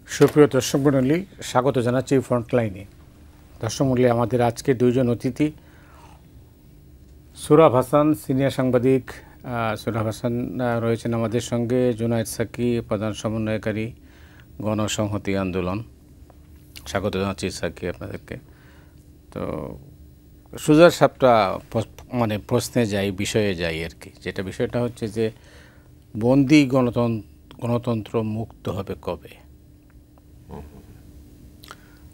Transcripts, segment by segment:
সুপ্রিয় দর্শক মণ্ডলী, স্বাগত জানাচ্ছি ফ্রন্টলাইনে। দর্শক মণ্ডলী, আমাদের আজকে দুইজন অতিথি, সোহরাব হাসান সিনিয়র সাংবাদিক। সোহরাব হাসান রয়েছেন আমাদের সঙ্গে, জুনায়েদ সাকি প্রধান সমন্বয়কারী গণসংহতি আন্দোলন। স্বাগত জানাচ্ছি সাকি আপনাদেরকে। তো সুজার সাপটা প্রশ্নে যাই, বিষয়ে যাই আর কি। যেটা বিষয়টা হচ্ছে যে বন্দি গণতন্ত্র মুক্ত হবে কবে?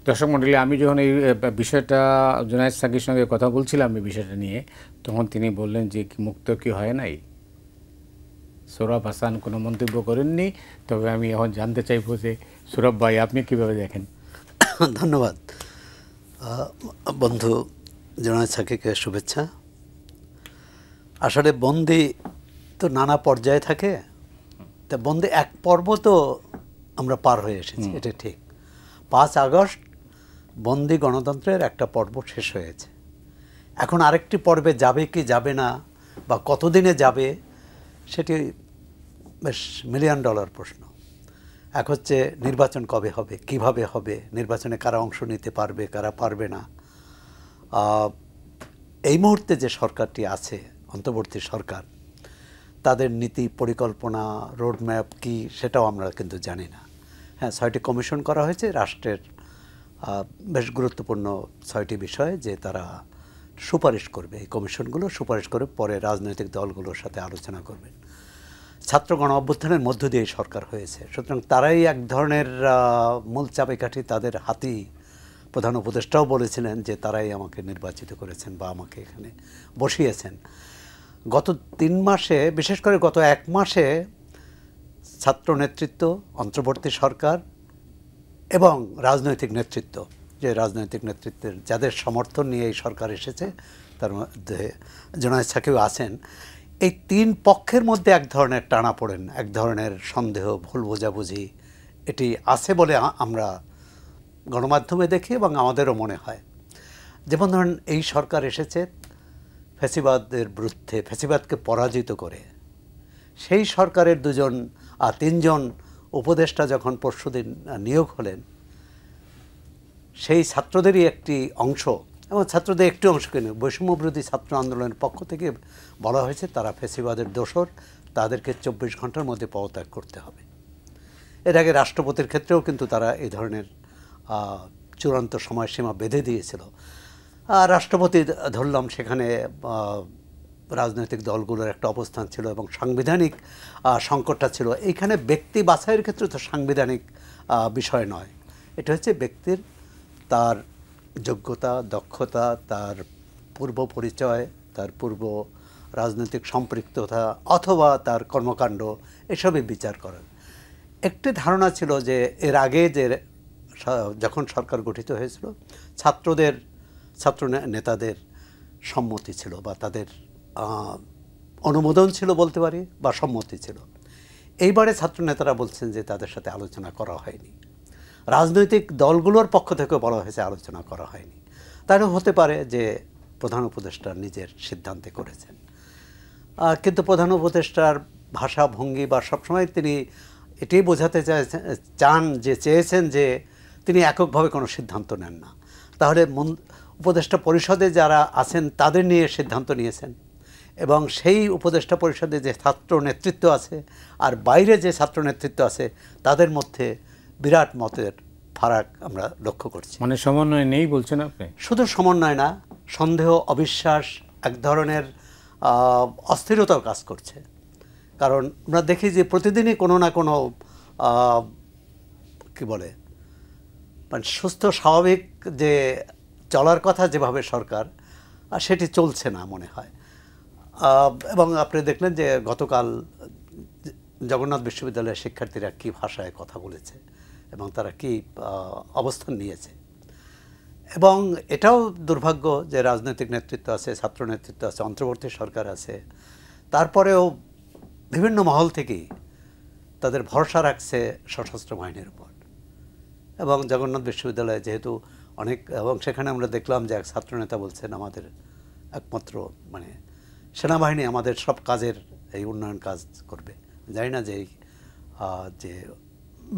দর্শক মণ্ডলী, আমি যখন এই বিষয়টা জুনায়েদ সাকির সঙ্গে কথা বলছিলাম এই বিষয়টা নিয়ে, তখন তিনি বললেন যে মুক্ত কি হয় নাই। সোহরাব হাসান কোনো মন্তব্য করেননি, তবে আমি এখন জানতে চাইব যে সোহরাব ভাই আপনি কীভাবে দেখেন? ধন্যবাদ বন্ধু জুনায়েদ সাকিকে, শুভেচ্ছা। আসলে বন্দি তো নানা পর্যায়ে থাকে, তা বন্দি এক পর্ব তো আমরা পার হয়ে এসেছি, এটা ঠিক। 5 আগস্ট বন্দি গণতন্ত্রের একটা পর্ব শেষ হয়েছে। এখন আরেকটি পর্বে যাবে কি যাবে না, বা কতদিনে যাবে, সেটি বেশ $1,000,000 প্রশ্ন। এক হচ্ছে নির্বাচন কবে হবে, কিভাবে হবে, নির্বাচনে কারা অংশ নিতে পারবে, কারা পারবে না। এই মুহূর্তে যে সরকারটি আছে, অন্তর্বর্তী সরকার, তাদের নীতি পরিকল্পনা রোডম্যাপ কি, সেটাও আমরা কিন্তু জানি না। হ্যাঁ, 6টি কমিশন করা হয়েছে রাষ্ট্রের বেশ গুরুত্বপূর্ণ 6টি বিষয়ে, যে তারা সুপারিশ করবে। এই কমিশনগুলো সুপারিশ করে পরে রাজনৈতিক দলগুলোর সাথে আলোচনা করবেন। ছাত্র গণ অভ্যুত্থানের মধ্য দিয়ে সরকার হয়েছে, সুতরাং তারাই এক ধরনের মূল চাবিকাঠি তাদের হাতেই। প্রধান উপদেষ্টাও বলেছিলেন যে তারাই আমাকে নির্বাচিত করেছেন বা আমাকে এখানে বসিয়েছেন। গত 3 মাসে, বিশেষ করে গত 1 মাসে ছাত্র নেতৃত্ব, অন্তর্বর্তী সরকার এবং রাজনৈতিক নেতৃত্ব, যে রাজনৈতিক নেতৃত্বের যাদের সমর্থন নিয়ে এই সরকার এসেছে, তার মধ্যে জুনায়েদ সাকিও আছেন, এই 3 পক্ষের মধ্যে এক ধরনের টানাপোড়েন, এক ধরনের সন্দেহ, ভুল বোঝাবুঝি এটি আছে বলে আমরা গণমাধ্যমে দেখি এবং আমাদেরও মনে হয়। যেমন ধরেন, এই সরকার এসেছে ফ্যাসিবাদের বিরুদ্ধে, ফ্যাসিবাদকে পরাজিত করে। সেই সরকারের 3জন উপদেষ্টা যখন পরশুদিন নিয়োগ হলেন, সেই ছাত্রদেরই একটি অংশ, এবং ছাত্রদের একটি অংশ কেন, বৈষম্যবিরোধী ছাত্র আন্দোলনের পক্ষ থেকে বলা হয়েছে তারা ফ্যাসিবাদের দোসর, তাদেরকে 24 ঘন্টার মধ্যে পদত্যাগ করতে হবে। এর আগে রাষ্ট্রপতির ক্ষেত্রেও কিন্তু তারা এই ধরনের চূড়ান্ত সময়সীমা বেঁধে দিয়েছিল। রাষ্ট্রপতি ধরলাম, সেখানে রাজনৈতিক দলগুলোর একটা অবস্থান ছিল এবং সাংবিধানিক সংকটটা ছিল। এইখানে ব্যক্তি বাছাইয়ের ক্ষেত্রে তো সাংবিধানিক বিষয় নয়, এটা হচ্ছে ব্যক্তির তার যোগ্যতা, দক্ষতা, তার পূর্ব পরিচয়, তার পূর্ব রাজনৈতিক সম্পৃক্ততা অথবা তার কর্মকাণ্ড, এসবই বিচার করার একটি ধারণা ছিল। যে এর আগে যে যখন সরকার গঠিত হয়েছিল, ছাত্র নেতাদের সম্মতি ছিল বা তাদের অনুমোদন ছিল বলতে পারি, বা সম্মতি ছিল। এইবারে ছাত্র নেতারা বলছেন যে তাদের সাথে আলোচনা করা হয়নি। রাজনৈতিক দলগুলোর পক্ষ থেকে বলা হয়েছে আলোচনা করা হয়নি। তাহলে হতে পারে যে প্রধান উপদেষ্টা নিজের সিদ্ধান্তে করেছেন, কিন্তু প্রধান উপদেষ্টার ভাষা ভঙ্গি বা সবসময় তিনি এটাই বোঝাতে চেয়েছেন যে তিনি এককভাবে কোনো সিদ্ধান্ত নেন না। তাহলে উপদেষ্টা পরিষদে যারা আছেন তাদের নিয়ে সিদ্ধান্ত নিয়েছেন, এবং সেই উপদেষ্টা পরিষদে যে ছাত্র নেতৃত্ব আছে আর বাইরে যে ছাত্র নেতৃত্ব আছে, তাদের মধ্যে বিরাট মতের ফারাক আমরা লক্ষ্য করছি। মানে সমন্বয় নেই বলছেন আপনি? শুধু সমন্বয় না, সন্দেহ, অবিশ্বাস, এক ধরনের অস্থিরতাও কাজ করছে। কারণ আমরা দেখি যে প্রতিদিনই কোনো না কোনো কি বলে, মানে সুস্থ স্বাভাবিক যে চলার কথা যেভাবে সরকার, সেটি চলছে না মনে হয়। এবং আপনি দেখলেন যে গতকাল জগন্নাথ বিশ্ববিদ্যালয়ের শিক্ষার্থীরা কী ভাষায় কথা বলেছে এবং তারা কী অবস্থান নিয়েছে। এবং এটাও দুর্ভাগ্য যে রাজনৈতিক নেতৃত্ব আছে, ছাত্র নেতৃত্ব আছে, অন্তর্বর্তী সরকার আছে, তারপরেও বিভিন্ন মহল থেকেই তাদের ভরসা রাখছে সশস্ত্র বাহিনীর উপর। এবং জগন্নাথ বিশ্ববিদ্যালয়ে যেহেতু অনেক, এবং সেখানে আমরা দেখলাম যে এক ছাত্রনেতা বলছেন আমাদের একমাত্র মানে সেনাবাহিনী আমাদের সব কাজের এই উন্নয়ন কাজ করবে। জানি না যে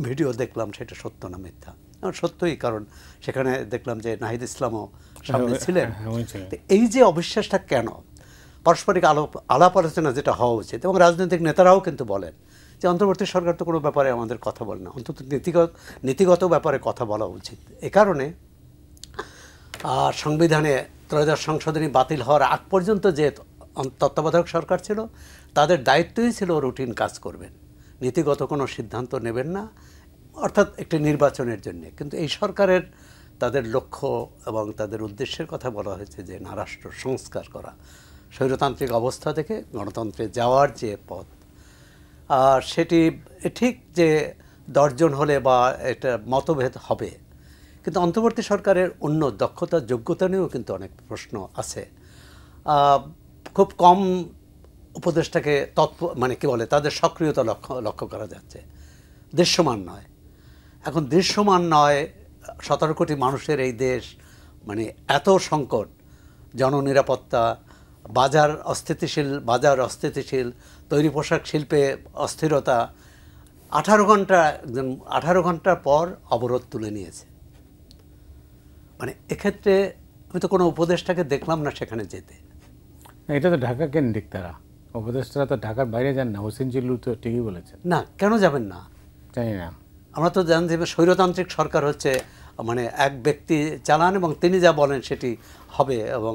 ভিডিও দেখলাম সেটা সত্য না মিথ্যা। সত্যই, কারণ সেখানে দেখলাম যে নাহিদ ইসলামও সামনে ছিলেন। তো এই যে অবিশ্বাসটা কেন, পারস্পরিক আলাপ আলোচনা যেটা হওয়া উচিত, এবং রাজনৈতিক নেতারাও কিন্তু বলেন যে অন্তর্বর্তী সরকার তো কোনো ব্যাপারে আমাদের কথা বলে না, অন্তত নীতিগত ব্যাপারে কথা বলা উচিত। এ কারণে সংবিধানে ত্রয়োদশ সংশোধনী বাতিল হওয়ার আগ পর্যন্ত যে তত্ত্বাবধায়ক সরকার ছিল তাদের দায়িত্বই ছিল রুটিন কাজ করবেন, নীতিগত কোনো সিদ্ধান্ত নেবেন না, অর্থাৎ একটি নির্বাচনের জন্য। কিন্তু এই সরকারের তাদের লক্ষ্য এবং তাদের উদ্দেশ্যের কথা বলা হয়েছে যে না, রাষ্ট্র সংস্কার করা, স্বৈরতান্ত্রিক অবস্থা থেকে গণতন্ত্রে যাওয়ার যে পথ, সেটি ঠিক যে 10 জন হলে বা এটা মতভেদ হবে, কিন্তু অন্তর্বর্তী সরকারের অন্য দক্ষতা যোগ্যতা নিয়েও কিন্তু অনেক প্রশ্ন আছে। খুব কম উপদেষ্টাকে মানে কি বলে, তাদের সক্রিয়তা লক্ষ্য করা যাচ্ছে, দৃশ্যমান নয়। এখন দৃশ্যমান নয়, 17 কোটি মানুষের এই দেশ, মানে এত সংকট, জননিরাপত্তা, বাজার অস্থিতিশীল, তৈরি পোশাক শিল্পে অস্থিরতা, 18 ঘন্টা পর অবরোধ তুলে নিয়েছে। মানে এক্ষেত্রে আমি তো কোনো উপদেষ্টাকে দেখলাম না সেখানে যেতে। এটা তো ঢাকা কেন্দ্রিক, তারা উপদেষ্টারা তো ঢাকার বাইরে যান না। হোসেন জিল্লু তো ঠিকই বলেছেন। না, কেন যাবেন না? জানি না, আমরা তো জানি যে স্বৈরতান্ত্রিক সরকার হচ্ছে মানে এক ব্যক্তি চালান এবং তিনি যা বলেন সেটি হবে, এবং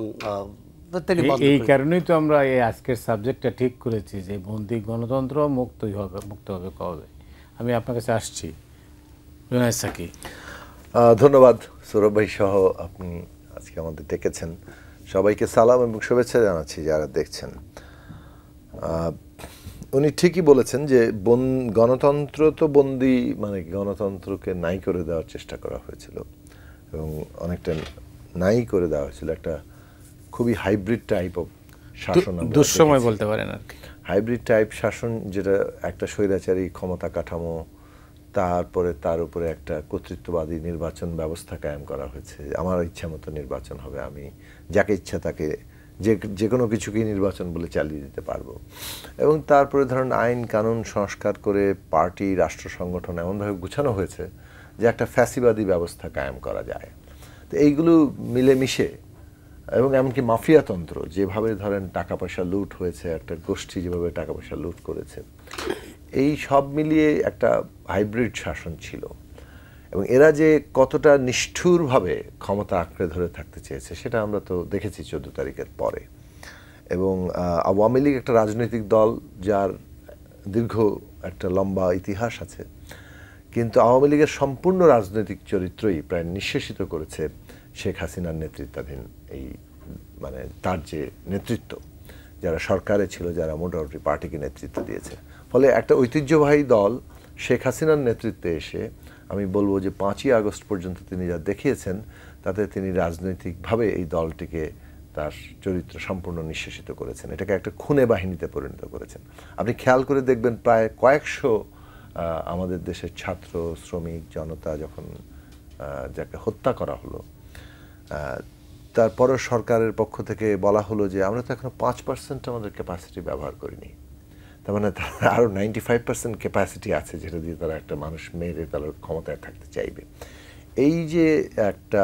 এই কারণেই তো আমরা এই আজকের সাবজেক্টটা ঠিক করেছি যে বন্দী গণতন্ত্র মুক্ত হবে কবে। আমি আপনার কাছে আসছি, জুনায়েদ সাকি। ধন্যবাদ সৌরভ ভাই সহ আপনি আজকে আমাদের ডেকেছেন। সবাইকে সালাম এবং শুভেচ্ছা জানাচ্ছি যারা দেখছেন। উনি ঠিকই বলেছেন যে গণতন্ত্র তো বন্দী, মানে গণতন্ত্রকে নাই করে দেওয়ার চেষ্টা করা হয়েছিল এবং অনেকটা নাই করে দেওয়া হয়েছিল। একটা খুবই হাইব্রিড টাইপ অফ শাসন, দুঃসময় বলতে পারেন আর কি, হাইব্রিড টাইপ শাসন, যেটা একটা স্বৈরাচারী ক্ষমতা কাঠামো, তারপরে তার উপরে একটা কর্তৃত্ববাদী নির্বাচন ব্যবস্থা কায়েম করা হয়েছে। আমার ইচ্ছা মতো নির্বাচন হবে, আমি যাকে ইচ্ছা তাকে যে কোনো কিছুকেই নির্বাচন বলে চালিয়ে দিতে পারবো। এবং তারপরে ধরেন আইন কানুন সংস্কার করে পার্টি রাষ্ট্র সংগঠন এমনভাবে গুছানো হয়েছে যে একটা ফ্যাসিবাদী ব্যবস্থা কায়েম করা যায়। তো এইগুলো মিলেমিশে, এবং এমনকি মাফিয়াতন্ত্র যেভাবে ধরেন টাকা পয়সা লুট হয়েছে, একটা গোষ্ঠী যেভাবে টাকা পয়সা লুট করেছে, এই সব মিলিয়ে একটা হাইব্রিড শাসন ছিল। এবং এরা যে কতটা নিষ্ঠুরভাবে ক্ষমতা আঁকড়ে ধরে থাকতে চেয়েছে সেটা আমরা তো দেখেছি 14 তারিখের পরে। এবং আওয়ামী লীগ একটা রাজনৈতিক দল যার দীর্ঘ একটা লম্বা ইতিহাস আছে, কিন্তু আওয়ামী লীগের সম্পূর্ণ রাজনৈতিক চরিত্রই প্রায় নিঃশেষিত করেছে শেখ হাসিনার নেতৃত্বাধীন এই, মানে তার যে নেতৃত্ব, যারা সরকারে ছিল, যারা মোটামুটি পার্টিকে নেতৃত্ব দিয়েছে। ফলে একটা ঐতিহ্যবাহী দল শেখ হাসিনার নেতৃত্বে এসে আমি বলবো যে 5ই আগস্ট পর্যন্ত তিনি যা দেখিয়েছেন তাতে তিনি রাজনৈতিকভাবে এই দলটিকে তার চরিত্র সম্পূর্ণ নিঃশেষিত করেছেন। এটাকে একটা খুনে বাহিনীতে পরিণত করেছেন। আপনি খেয়াল করে দেখবেন প্রায় কয়েকশো আমাদের দেশের ছাত্র, শ্রমিক, জনতা যখন যাকে হত্যা করা হলো, তারপরও সরকারের পক্ষ থেকে বলা হলো যে আমরা তো এখনো 5% আমাদের ক্যাপাসিটি ব্যবহার করিনি। তার মানে তারা আরও 95% ক্যাপাসিটি আছে যেটা দিয়ে তারা একটা মানুষ মেরে তারা ক্ষমতায় থাকতে চাইবে। এই যে একটা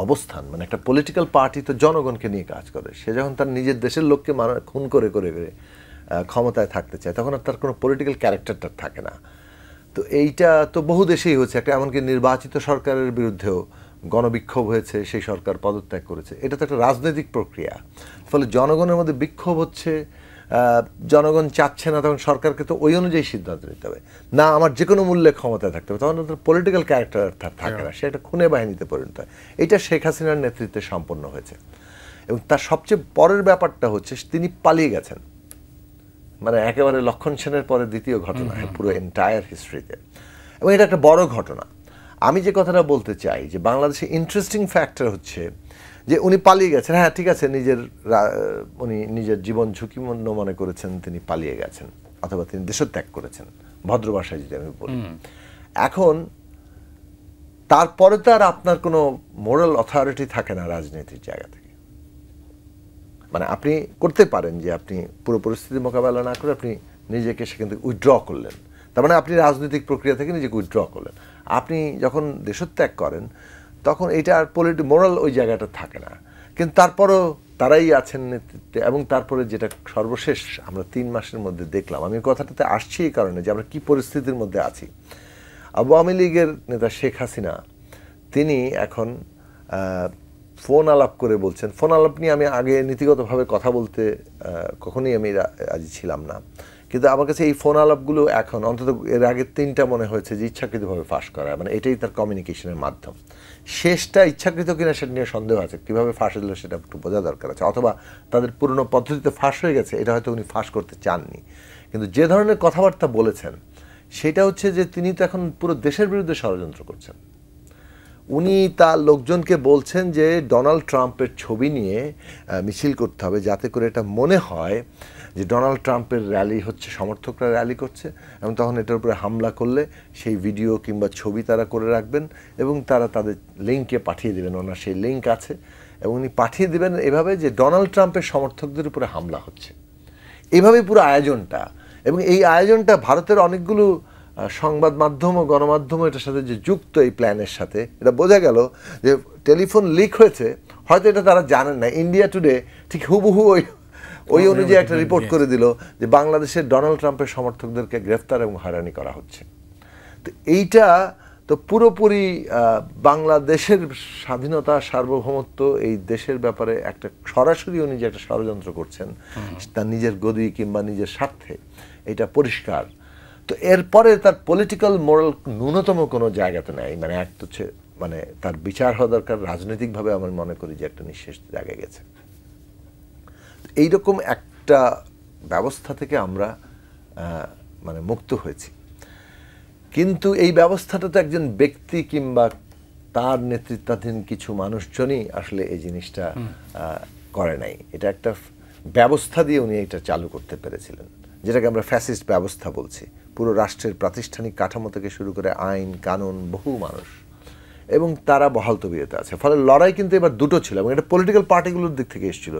অবস্থান, মানে একটা পলিটিক্যাল পার্টি তো জনগণকে নিয়ে কাজ করে, সে যখন তার নিজের দেশের লোককে খুন করে ক্ষমতায় থাকতে চায় তখন আর তার কোনো পলিটিক্যাল ক্যারেক্টারটা থাকে না। তো এইটা তো বহু দেশেই হচ্ছে, একটা এমনকি নির্বাচিত সরকারের বিরুদ্ধেও গণবিক্ষোভ হয়েছে, সেই সরকার পদত্যাগ করেছে। এটা তো একটা রাজনৈতিক প্রক্রিয়া। ফলে জনগণের মধ্যে বিক্ষোভ হচ্ছে, জনগণ চাচ্ছে না, তখন সরকারকে তো ওই অনুযায়ী সিদ্ধান্ত নিতে হবে। না আমার যে কোনো মূল্যে ক্ষমতায় থাকতে হবে, তখন তার পলিটিক্যাল ক্যারেক্টার থাকে না, সে একটা খুনে বাহিনীতে পরিণত হয়। এটা শেখ হাসিনার নেতৃত্বে সম্পন্ন হয়েছে। এবং তার সবচেয়ে পরের ব্যাপারটা হচ্ছে তিনি পালিয়ে গেছেন, মানে একেবারে লক্ষণ সেনের পরে দ্বিতীয় ঘটনা পুরো এন্টায়ার হিস্ট্রিতে। এবং এটা একটা বড় ঘটনা। আমি যে কথাটা বলতে চাই যে বাংলাদেশে ইন্টারেস্টিং ফ্যাক্টর হচ্ছে যে উনি পালিয়ে গেছেন। হ্যাঁ ঠিক আছে, উনি নিজের জীবন ঝুঁকিপূর্ণ মনে করেছেন, তিনি পালিয়ে গেছেন, অথবা তিনি দেশত্যাগ করেছেন, ভদ্র ভাষায় যদি আমি বলি। এখন তারপরে তো আর আপনার কোনো মোরাল অথরিটি থাকে না রাজনীতির জায়গা থেকে। মানে আপনি করতে পারেন যে আপনি পুরো পরিস্থিতি মোকাবেলা না করে আপনি নিজেকে সেখান থেকে উইথড্র করলেন, তার মানে আপনি রাজনৈতিক প্রক্রিয়া থেকে নিজেকে উইথড্র করলেন। আপনি যখন দেশত্যাগ করেন তখন এটা আর মোরাল ওই জায়গাটা থাকে না, কিন্তু তারপরও তারাই আছেন নেতৃত্বে। এবং তারপরে যেটা সর্বশেষ আমরা 3 মাসের মধ্যে দেখলাম, আমি কথাটাতে আসছি এই কারণে যে আমরা কি পরিস্থিতির মধ্যে আছি। আওয়ামী লীগের নেতা শেখ হাসিনা তিনি এখন ফোন আলাপ করে বলছেন, ফোন আলাপ নিয়ে আমি আগে নীতিগতভাবে কথা বলতে কখনোই আমি রাজি ছিলাম না, কিন্তু আমার কাছে এই ফোন আলাপগুলো এখন অন্তত এর আগে 3টা মনে হয়েছে যে ইচ্ছাকৃতভাবে ফাঁস করা, মানে এটাই তার কমিউনিকেশনের মাধ্যম। শেষটা ইচ্ছাকৃত কিনা সেটা নিয়ে সন্দেহ আছে, কীভাবে ফাঁস হলো সেটা একটু বোঝা দরকার আছে, অথবা তাদের পুরনো পদ্ধতিতে ফাঁস হয়ে গেছে, এটা হয়তো উনি ফাঁস করতে চাননি। কিন্তু যে ধরনের কথাবার্তা বলেছেন সেটা হচ্ছে যে তিনি তো এখন পুরো দেশের বিরুদ্ধে ষড়যন্ত্র করছেন। উনি তার লোকজনকে বলছেন যে ডোনাল্ড ট্রাম্পের ছবি নিয়ে মিছিল করতে হবে, যাতে করে এটা মনে হয় যে ডোনাল্ড ট্রাম্পের র্যালি হচ্ছে, সমর্থকরা র্যালি করছে, এবং তখন এটার উপরে হামলা করলে সেই ভিডিও কিংবা ছবি তারা করে রাখবেন এবং তারা তাদের লিঙ্কে পাঠিয়ে দেবেন। ওনার সেই লিঙ্ক আছে এবং উনি পাঠিয়ে দেবেন এভাবে যে ডোনাল্ড ট্রাম্পের সমর্থকদের উপরে হামলা হচ্ছে। এভাবেই পুরো আয়োজনটা, এবং এই আয়োজনটা ভারতের অনেকগুলো সংবাদ মাধ্যম ও গণমাধ্যম এটার সাথে যে যুক্ত, এই প্ল্যানের সাথে, এটা বোঝা গেল যে টেলিফোন লিক হয়েছে, হয়তো এটা তারা জানেন না। ইন্ডিয়া টুডে ঠিক হুবহু ওই অনুযায়ী একটা রিপোর্ট করে দিল যে বাংলাদেশের ডোনাল্ড ট্রাম্পের সমর্থকদেরকে গ্রেফতার এবং হয়রানি করা হচ্ছে। তো এইটা তো পুরোপুরি বাংলাদেশের স্বাধীনতা, সার্বভৌমত্ব, এই দেশের ব্যাপারে একটা সরাসরি উনি যে একটা ষড়যন্ত্র করছেন তার নিজের গদি কিংবা নিজের স্বার্থে, এটা পরিষ্কার। তো এরপরে তার পলিটিক্যাল মোরাল ন্যূনতম কোনো জায়গাতে নেই, মানে এক হচ্ছে মানে তার বিচার হওয়া দরকার। রাজনৈতিকভাবে আমার মনে করি যে একটা নিঃশেষ জায়গায় গেছে। এইরকম একটা ব্যবস্থা থেকে আমরা মানে মুক্ত হয়েছি, কিন্তু এই ব্যবস্থাটা তো একজন ব্যক্তি কিংবা তার নেতৃত্বাধীন কিছু মানুষজনই আসলে এই জিনিসটা করে নাই। এটা একটা ব্যবস্থা দিয়ে উনি এটা চালু করতে পেরেছিলেন, যেটাকে আমরা ফ্যাসিস্ট ব্যবস্থা বলছি। পুরো রাষ্ট্রের প্রাতিষ্ঠানিক কাঠামো থেকে শুরু করে আইন কানুন, বহু মানুষ এবং তারা বহাল তবিয়তে আছে। ফলে লড়াই কিন্তু এবার দুটো ছিল, এবং এটা পলিটিক্যাল পার্টিগুলোর দিক থেকে এসেছিল।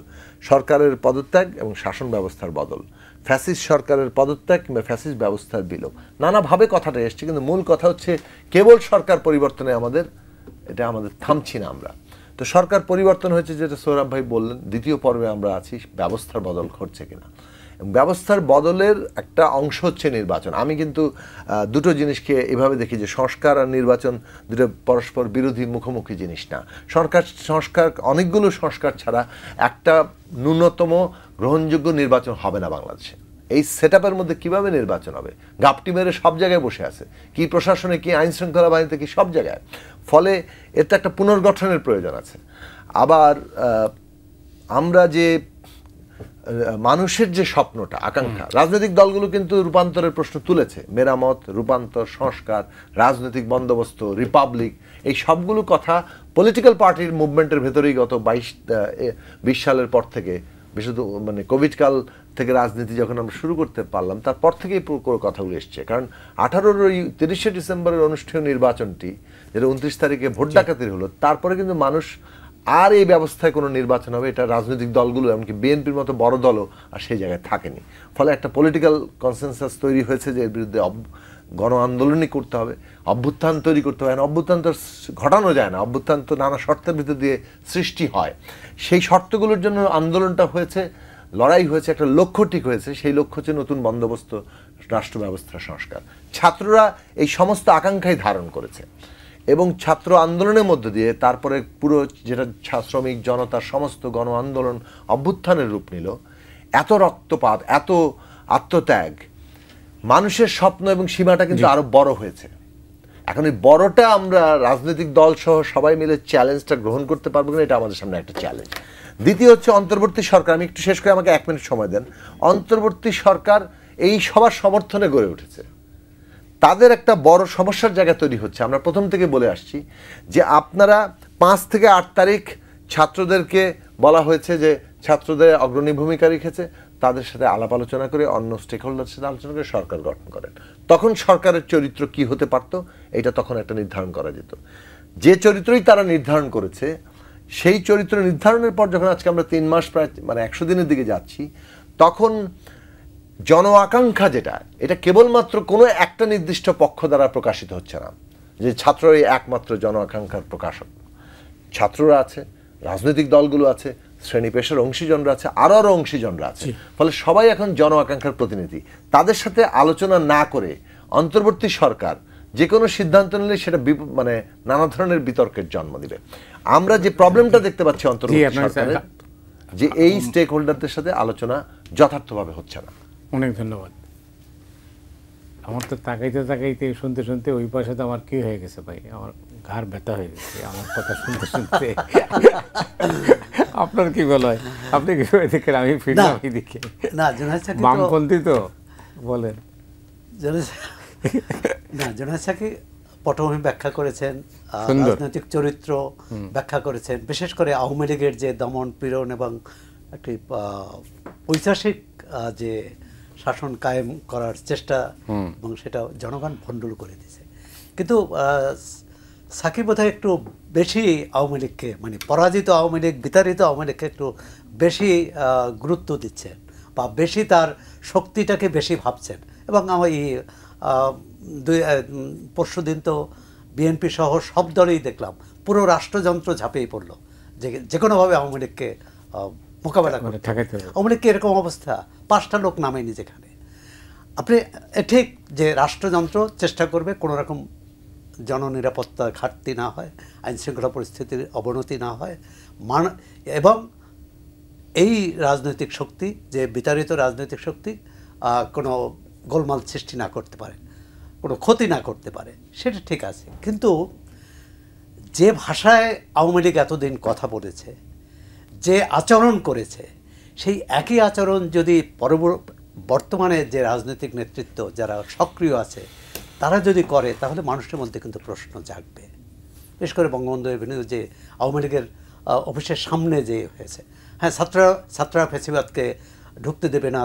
সরকারের পদত্যাগ এবং শাসন ব্যবস্থার বদল, ফ্যাসিস্ট সরকারের পদত্যাগ কিংবা ফ্যাসিস্ট ব্যবস্থার বিলোপ, নানাভাবে কথাটা এসছে। কিন্তু মূল কথা হচ্ছে কেবল সরকার পরিবর্তনে আমাদের থামছি না আমরা। তো সরকার পরিবর্তন হয়েছে, যেটা সোহরাব ভাই বললেন, দ্বিতীয় পর্বে আমরা আছি ব্যবস্থার বদল ঘটছে কিনা। ব্যবস্থার বদলের একটা অংশ হচ্ছে নির্বাচন। আমি কিন্তু দুটো জিনিসকে এভাবে দেখি যে সংস্কার আর নির্বাচন দুটো পরস্পর বিরোধী, মুখোমুখি জিনিস না। সংস্কার অনেকগুলো সংস্কার ছাড়া একটা ন্যূনতম গ্রহণযোগ্য নির্বাচন হবে না বাংলাদেশে। এই সেটআপের মধ্যে কিভাবে নির্বাচন হবে? গাপটি মেরে সব জায়গায় বসে আছে, কি প্রশাসনে, কি আইন শৃঙ্খলা বাহিনীতে, কি সব জায়গায়। ফলে এটা একটা পুনর্গঠনের প্রয়োজন আছে। আবার আমরা যে মানুষের যে স্বপ্নটা, আকাঙ্ক্ষা, রাজনৈতিক দলগুলো কিন্তু রূপান্তরের প্রশ্ন তুলেছে। মেরামত, রূপান্তর, সংস্কার, রাজনৈতিক বন্দোবস্ত, রিপাবলিক, এই সবগুলো কথা পলিটিক্যাল পার্টির মুভমেন্টের ভেতরেই গত 20 সালের পর থেকে, বিশেষত মানে কোভিড কাল থেকে রাজনীতি যখন আমরা শুরু করতে পারলাম, তারপর থেকেই পুরো কথাগুলো এসছে। কারণ 30 ডিসেম্বরের অনুষ্ঠেয় নির্বাচনটি, যেটা 29 তারিখে ভোট ডাকাতির হলো, তারপরে কিন্তু মানুষ আর এই ব্যবস্থায় কোনো নির্বাচন হবে, এটা রাজনৈতিক দলগুলো, এমনকি বিএনপির মতো বড় দলও আর সেই জায়গায় থাকেনি। ফলে একটা পলিটিক্যাল কনসেনসাস তৈরি হয়েছে যে এর বিরুদ্ধে গণ আন্দোলনই করতে হবে, অভ্যুত্থান তৈরি করতে হবে না। অভ্যুত্থান তো ঘটানো যায় না, অভ্যুত্থান তো নানা শর্তের ভিতর দিয়ে সৃষ্টি হয়। সেই শর্তগুলোর জন্য আন্দোলনটা হয়েছে, লড়াই হয়েছে, একটা লক্ষ্য ঠিক হয়েছে। সেই লক্ষ্য হচ্ছে নতুন বন্দোবস্ত, রাষ্ট্র ব্যবস্থার সংস্কার। ছাত্ররা এই সমস্ত আকাঙ্ক্ষাই ধারণ করেছে এবং ছাত্র আন্দোলনের মধ্য দিয়ে তারপরে পুরো যেটা শ্রমিক জনতার সমস্ত গণ আন্দোলন অভ্যুত্থানের রূপ নিল। এত রক্তপাত, এত আত্মত্যাগ, মানুষের স্বপ্ন এবং সীমাটা কিন্তু আরো বড় হয়েছে। এখন এই বড়টা আমরা রাজনৈতিক দল সহ সবাই মিলে চ্যালেঞ্জটা গ্রহণ করতে পারবো কিনা, এটা আমাদের সামনে একটা চ্যালেঞ্জ। দ্বিতীয় হচ্ছে অন্তর্বর্তী সরকার। আমি একটু শেষ করে, আমাকে 1 মিনিট সময় দেন। অন্তর্বর্তী সরকার এই সবার সমর্থনে গড়ে উঠেছে। তাদের একটা বড় সমস্যার জায়গা তৈরি হচ্ছে। আমরা প্রথম থেকে বলে আসছি যে আপনারা 5 থেকে 8 তারিখ ছাত্রদেরকে বলা হয়েছে যে ছাত্রদের অগ্রণী ভূমিকা রেখেছে, তাদের সাথে আলাপ আলোচনা করে, অন্য স্টেক হোল্ডারের সাথে আলোচনা করে সরকার গঠন করেন। তখন সরকারের চরিত্র কি হতে পারত, এটা তখন একটা নির্ধারণ করা যেত। যে চরিত্রই তারা নির্ধারণ করেছে, সেই চরিত্র নির্ধারণের পর যখন আজকে আমরা 3 মাস, প্রায় মানে 100 দিনের দিকে যাচ্ছি, তখন জন আকাঙ্ক্ষা যেটা, এটা কেবলমাত্র কোনো একটা নির্দিষ্ট পক্ষ দ্বারা প্রকাশিত হচ্ছে না, যে ছাত্রই একমাত্র জন আকাঙ্ক্ষার প্রকাশক। ছাত্ররা আছে, রাজনৈতিক দলগুলো আছে, শ্রেণী পেশার অংশীজনরা আছে, আরও অংশীজনরা আছে। ফলে সবাই এখন জন আকাঙ্ক্ষার প্রতিনিধি। তাদের সাথে আলোচনা না করে অন্তর্বর্তী সরকার যে কোনো সিদ্ধান্ত নিলে সেটা মানে নানা ধরনের বিতর্কের জন্ম দিবে। আমরা যে প্রবলেমটা দেখতে পাচ্ছি অন্তর্বর্তী সরকারের, যে এই স্টেক হোল্ডারদের সাথে আলোচনা যথার্থভাবে হচ্ছে না। অনেক ধন্যবাদ। আমার তো তাকাইতে তাকাইতে শুনতে শুনতে ওই পাশে আমার কি হয়ে গেছে ভাই, আমার ঘাড় ব্যথা হয়ে গেছে আমার কথা শুনতে শুনতে। আপনার কি বলা হয়, আপনি কি দেখেন? আমি ফিরলাম এইদিকে, না জুনায়েদ সাকি বামপন্থী তো বলেন। না জুনায়েদ সাকি পটভূমি ব্যাখ্যা করেছেন, রাজনৈতিক চরিত্র ব্যাখ্যা করেছেন, বিশেষ করে আওয়ামী লীগের যে দমন পীড়ন এবং একটি ঐতিহাসিক যে শাসন কায়েম করার চেষ্টা, এবং সেটা জনগণ ভণ্ডুল করে দিয়েছে। কিন্তু সাকিব বোধহয় একটু বেশি আওয়ামী লীগকে, মানে পরাজিত আওয়ামী লীগ, বিতাড়িত আওয়ামী লীগকে একটু বেশি গুরুত্ব দিচ্ছেন, বা বেশি তার শক্তিটাকে বেশি ভাবছেন। এবং আমি পরশু দিন তো বিএনপি সহ সব দলেই দেখলাম পুরো রাষ্ট্রযন্ত্র ঝাঁপিয়ে পড়লো যে কোনোভাবে আওয়ামী লীগকে মোকাবেলা করতে। আওয়ামী লীগকে এরকম অবস্থা, 5টা লোক নামেনি যেখানে। আপনি ঠিক যে রাষ্ট্রযন্ত্র চেষ্টা করবে কোনো রকম জননিরাপত্তার ঘাটতি না হয়, আইনশৃঙ্খলা পরিস্থিতির অবনতি না হয়, এবং এই রাজনৈতিক শক্তি, যে বিতাড়িত রাজনৈতিক শক্তি কোনো গোলমাল সৃষ্টি না করতে পারে, কোনো ক্ষতি না করতে পারে, সেটা ঠিক আছে। কিন্তু যে ভাষায় আওয়ামী লীগ এতদিন কথা বলেছে, যে আচরণ করেছে, সেই একই আচরণ যদি বর্তমানে যে রাজনৈতিক নেতৃত্ব যারা সক্রিয় আছে তারা যদি করে, তাহলে মানুষের মধ্যে কিন্তু প্রশ্ন জাগবে। বিশেষ করে বঙ্গবন্ধু এভিনিউ যে আওয়ামী লীগের অফিসের সামনে যে হয়েছে, হ্যাঁ ছাত্ররা ফেসিবাদকে ঢুকতে দেবে না,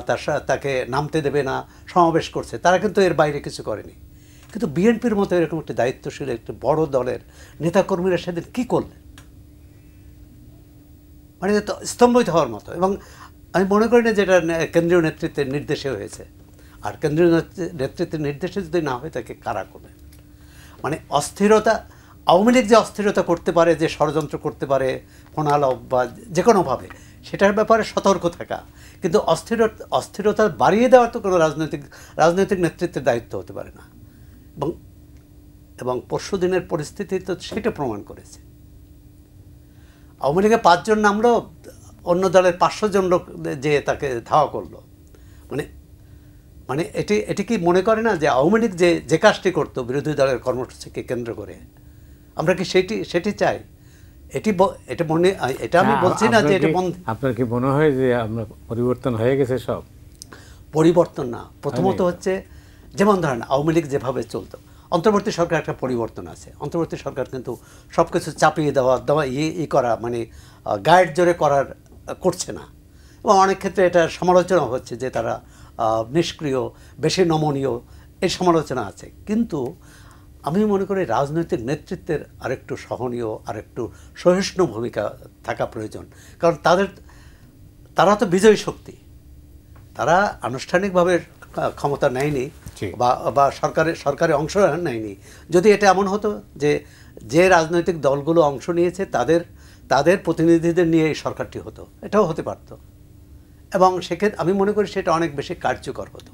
তাকে নামতে দেবে না, সমাবেশ করছে, তারা কিন্তু এর বাইরে কিছু করেনি। কিন্তু বিএনপির মতো এরকম একটি দায়িত্বশীল একটি বড় দলের নেতাকর্মীরা সেদিন কী করলেন, মানে তো স্তম্ভিত হওয়ার মতো। এবং আমি মনে করি না যেটা কেন্দ্রীয় নেতৃত্বের নির্দেশে হয়েছে, আর কেন্দ্রীয় নেতৃত্বের নির্দেশে যদি না হয় তাকে কারা করবে। মানে অস্থিরতা, আওয়ামী লীগ যে অস্থিরতা করতে পারে, যে ষড়যন্ত্র করতে পারে ফোনালাপ বা যে কোনোভাবে, সেটার ব্যাপারে সতর্ক থাকা, কিন্তু অস্থিরতা বাড়িয়ে দেওয়ার তো কোনো রাজনৈতিক নেতৃত্বের দায়িত্ব হতে পারে না। এবং পরশু দিনের পরিস্থিতি তো সেটা প্রমাণ করেছে। আওয়ামী লীগে 5 জন নামলো, অন্য দলের 500 জন লোক যে তাকে ধাওয়া করলো। মানে এটি কি মনে করে না যে আওয়ামী লীগ যে কাজটি করতো বিরোধী দলের কর্মসূচিকে কেন্দ্র করে, আমরা কি সেটি চাই? এটা আমি বলছি না যে এটা আপনার কি মনে হয় যে আমরা পরিবর্তন হয়ে গেছে? সব পরিবর্তন না। প্রথমত হচ্ছে, যেমন ধরেন আওয়ামী লীগ যেভাবে চলতো, অন্তর্বর্তী সরকার একটা পরিবর্তন আছে। অন্তর্বর্তী সরকার কিন্তু সব কিছু চাপিয়ে দেওয়া করা, মানে গাইড জোরে করছে না। এবং অনেক ক্ষেত্রে এটা সমালোচনা হচ্ছে যে তারা নিষ্ক্রিয়, বেশি নমনীয়, এই সমালোচনা আছে। কিন্তু আমি মনে করি রাজনৈতিক নেতৃত্বের আরেকটু সহনীয়, আরেকটু সহিষ্ণু ভূমিকা থাকা প্রয়োজন। কারণ তারা তো বিজয়ী শক্তি, তারা আনুষ্ঠানিকভাবে ক্ষমতা নেয়নি বা সরকারে অংশ নেয়নি। যদি এটা এমন হতো যে রাজনৈতিক দলগুলো অংশ নিয়েছে তাদের প্রতিনিধিদের নিয়ে এই সরকারটি হতো, এটাও হতে পারত। এবং সেক্ষেত্রে আমি মনে করি সেটা অনেক বেশি কার্যকর হতো।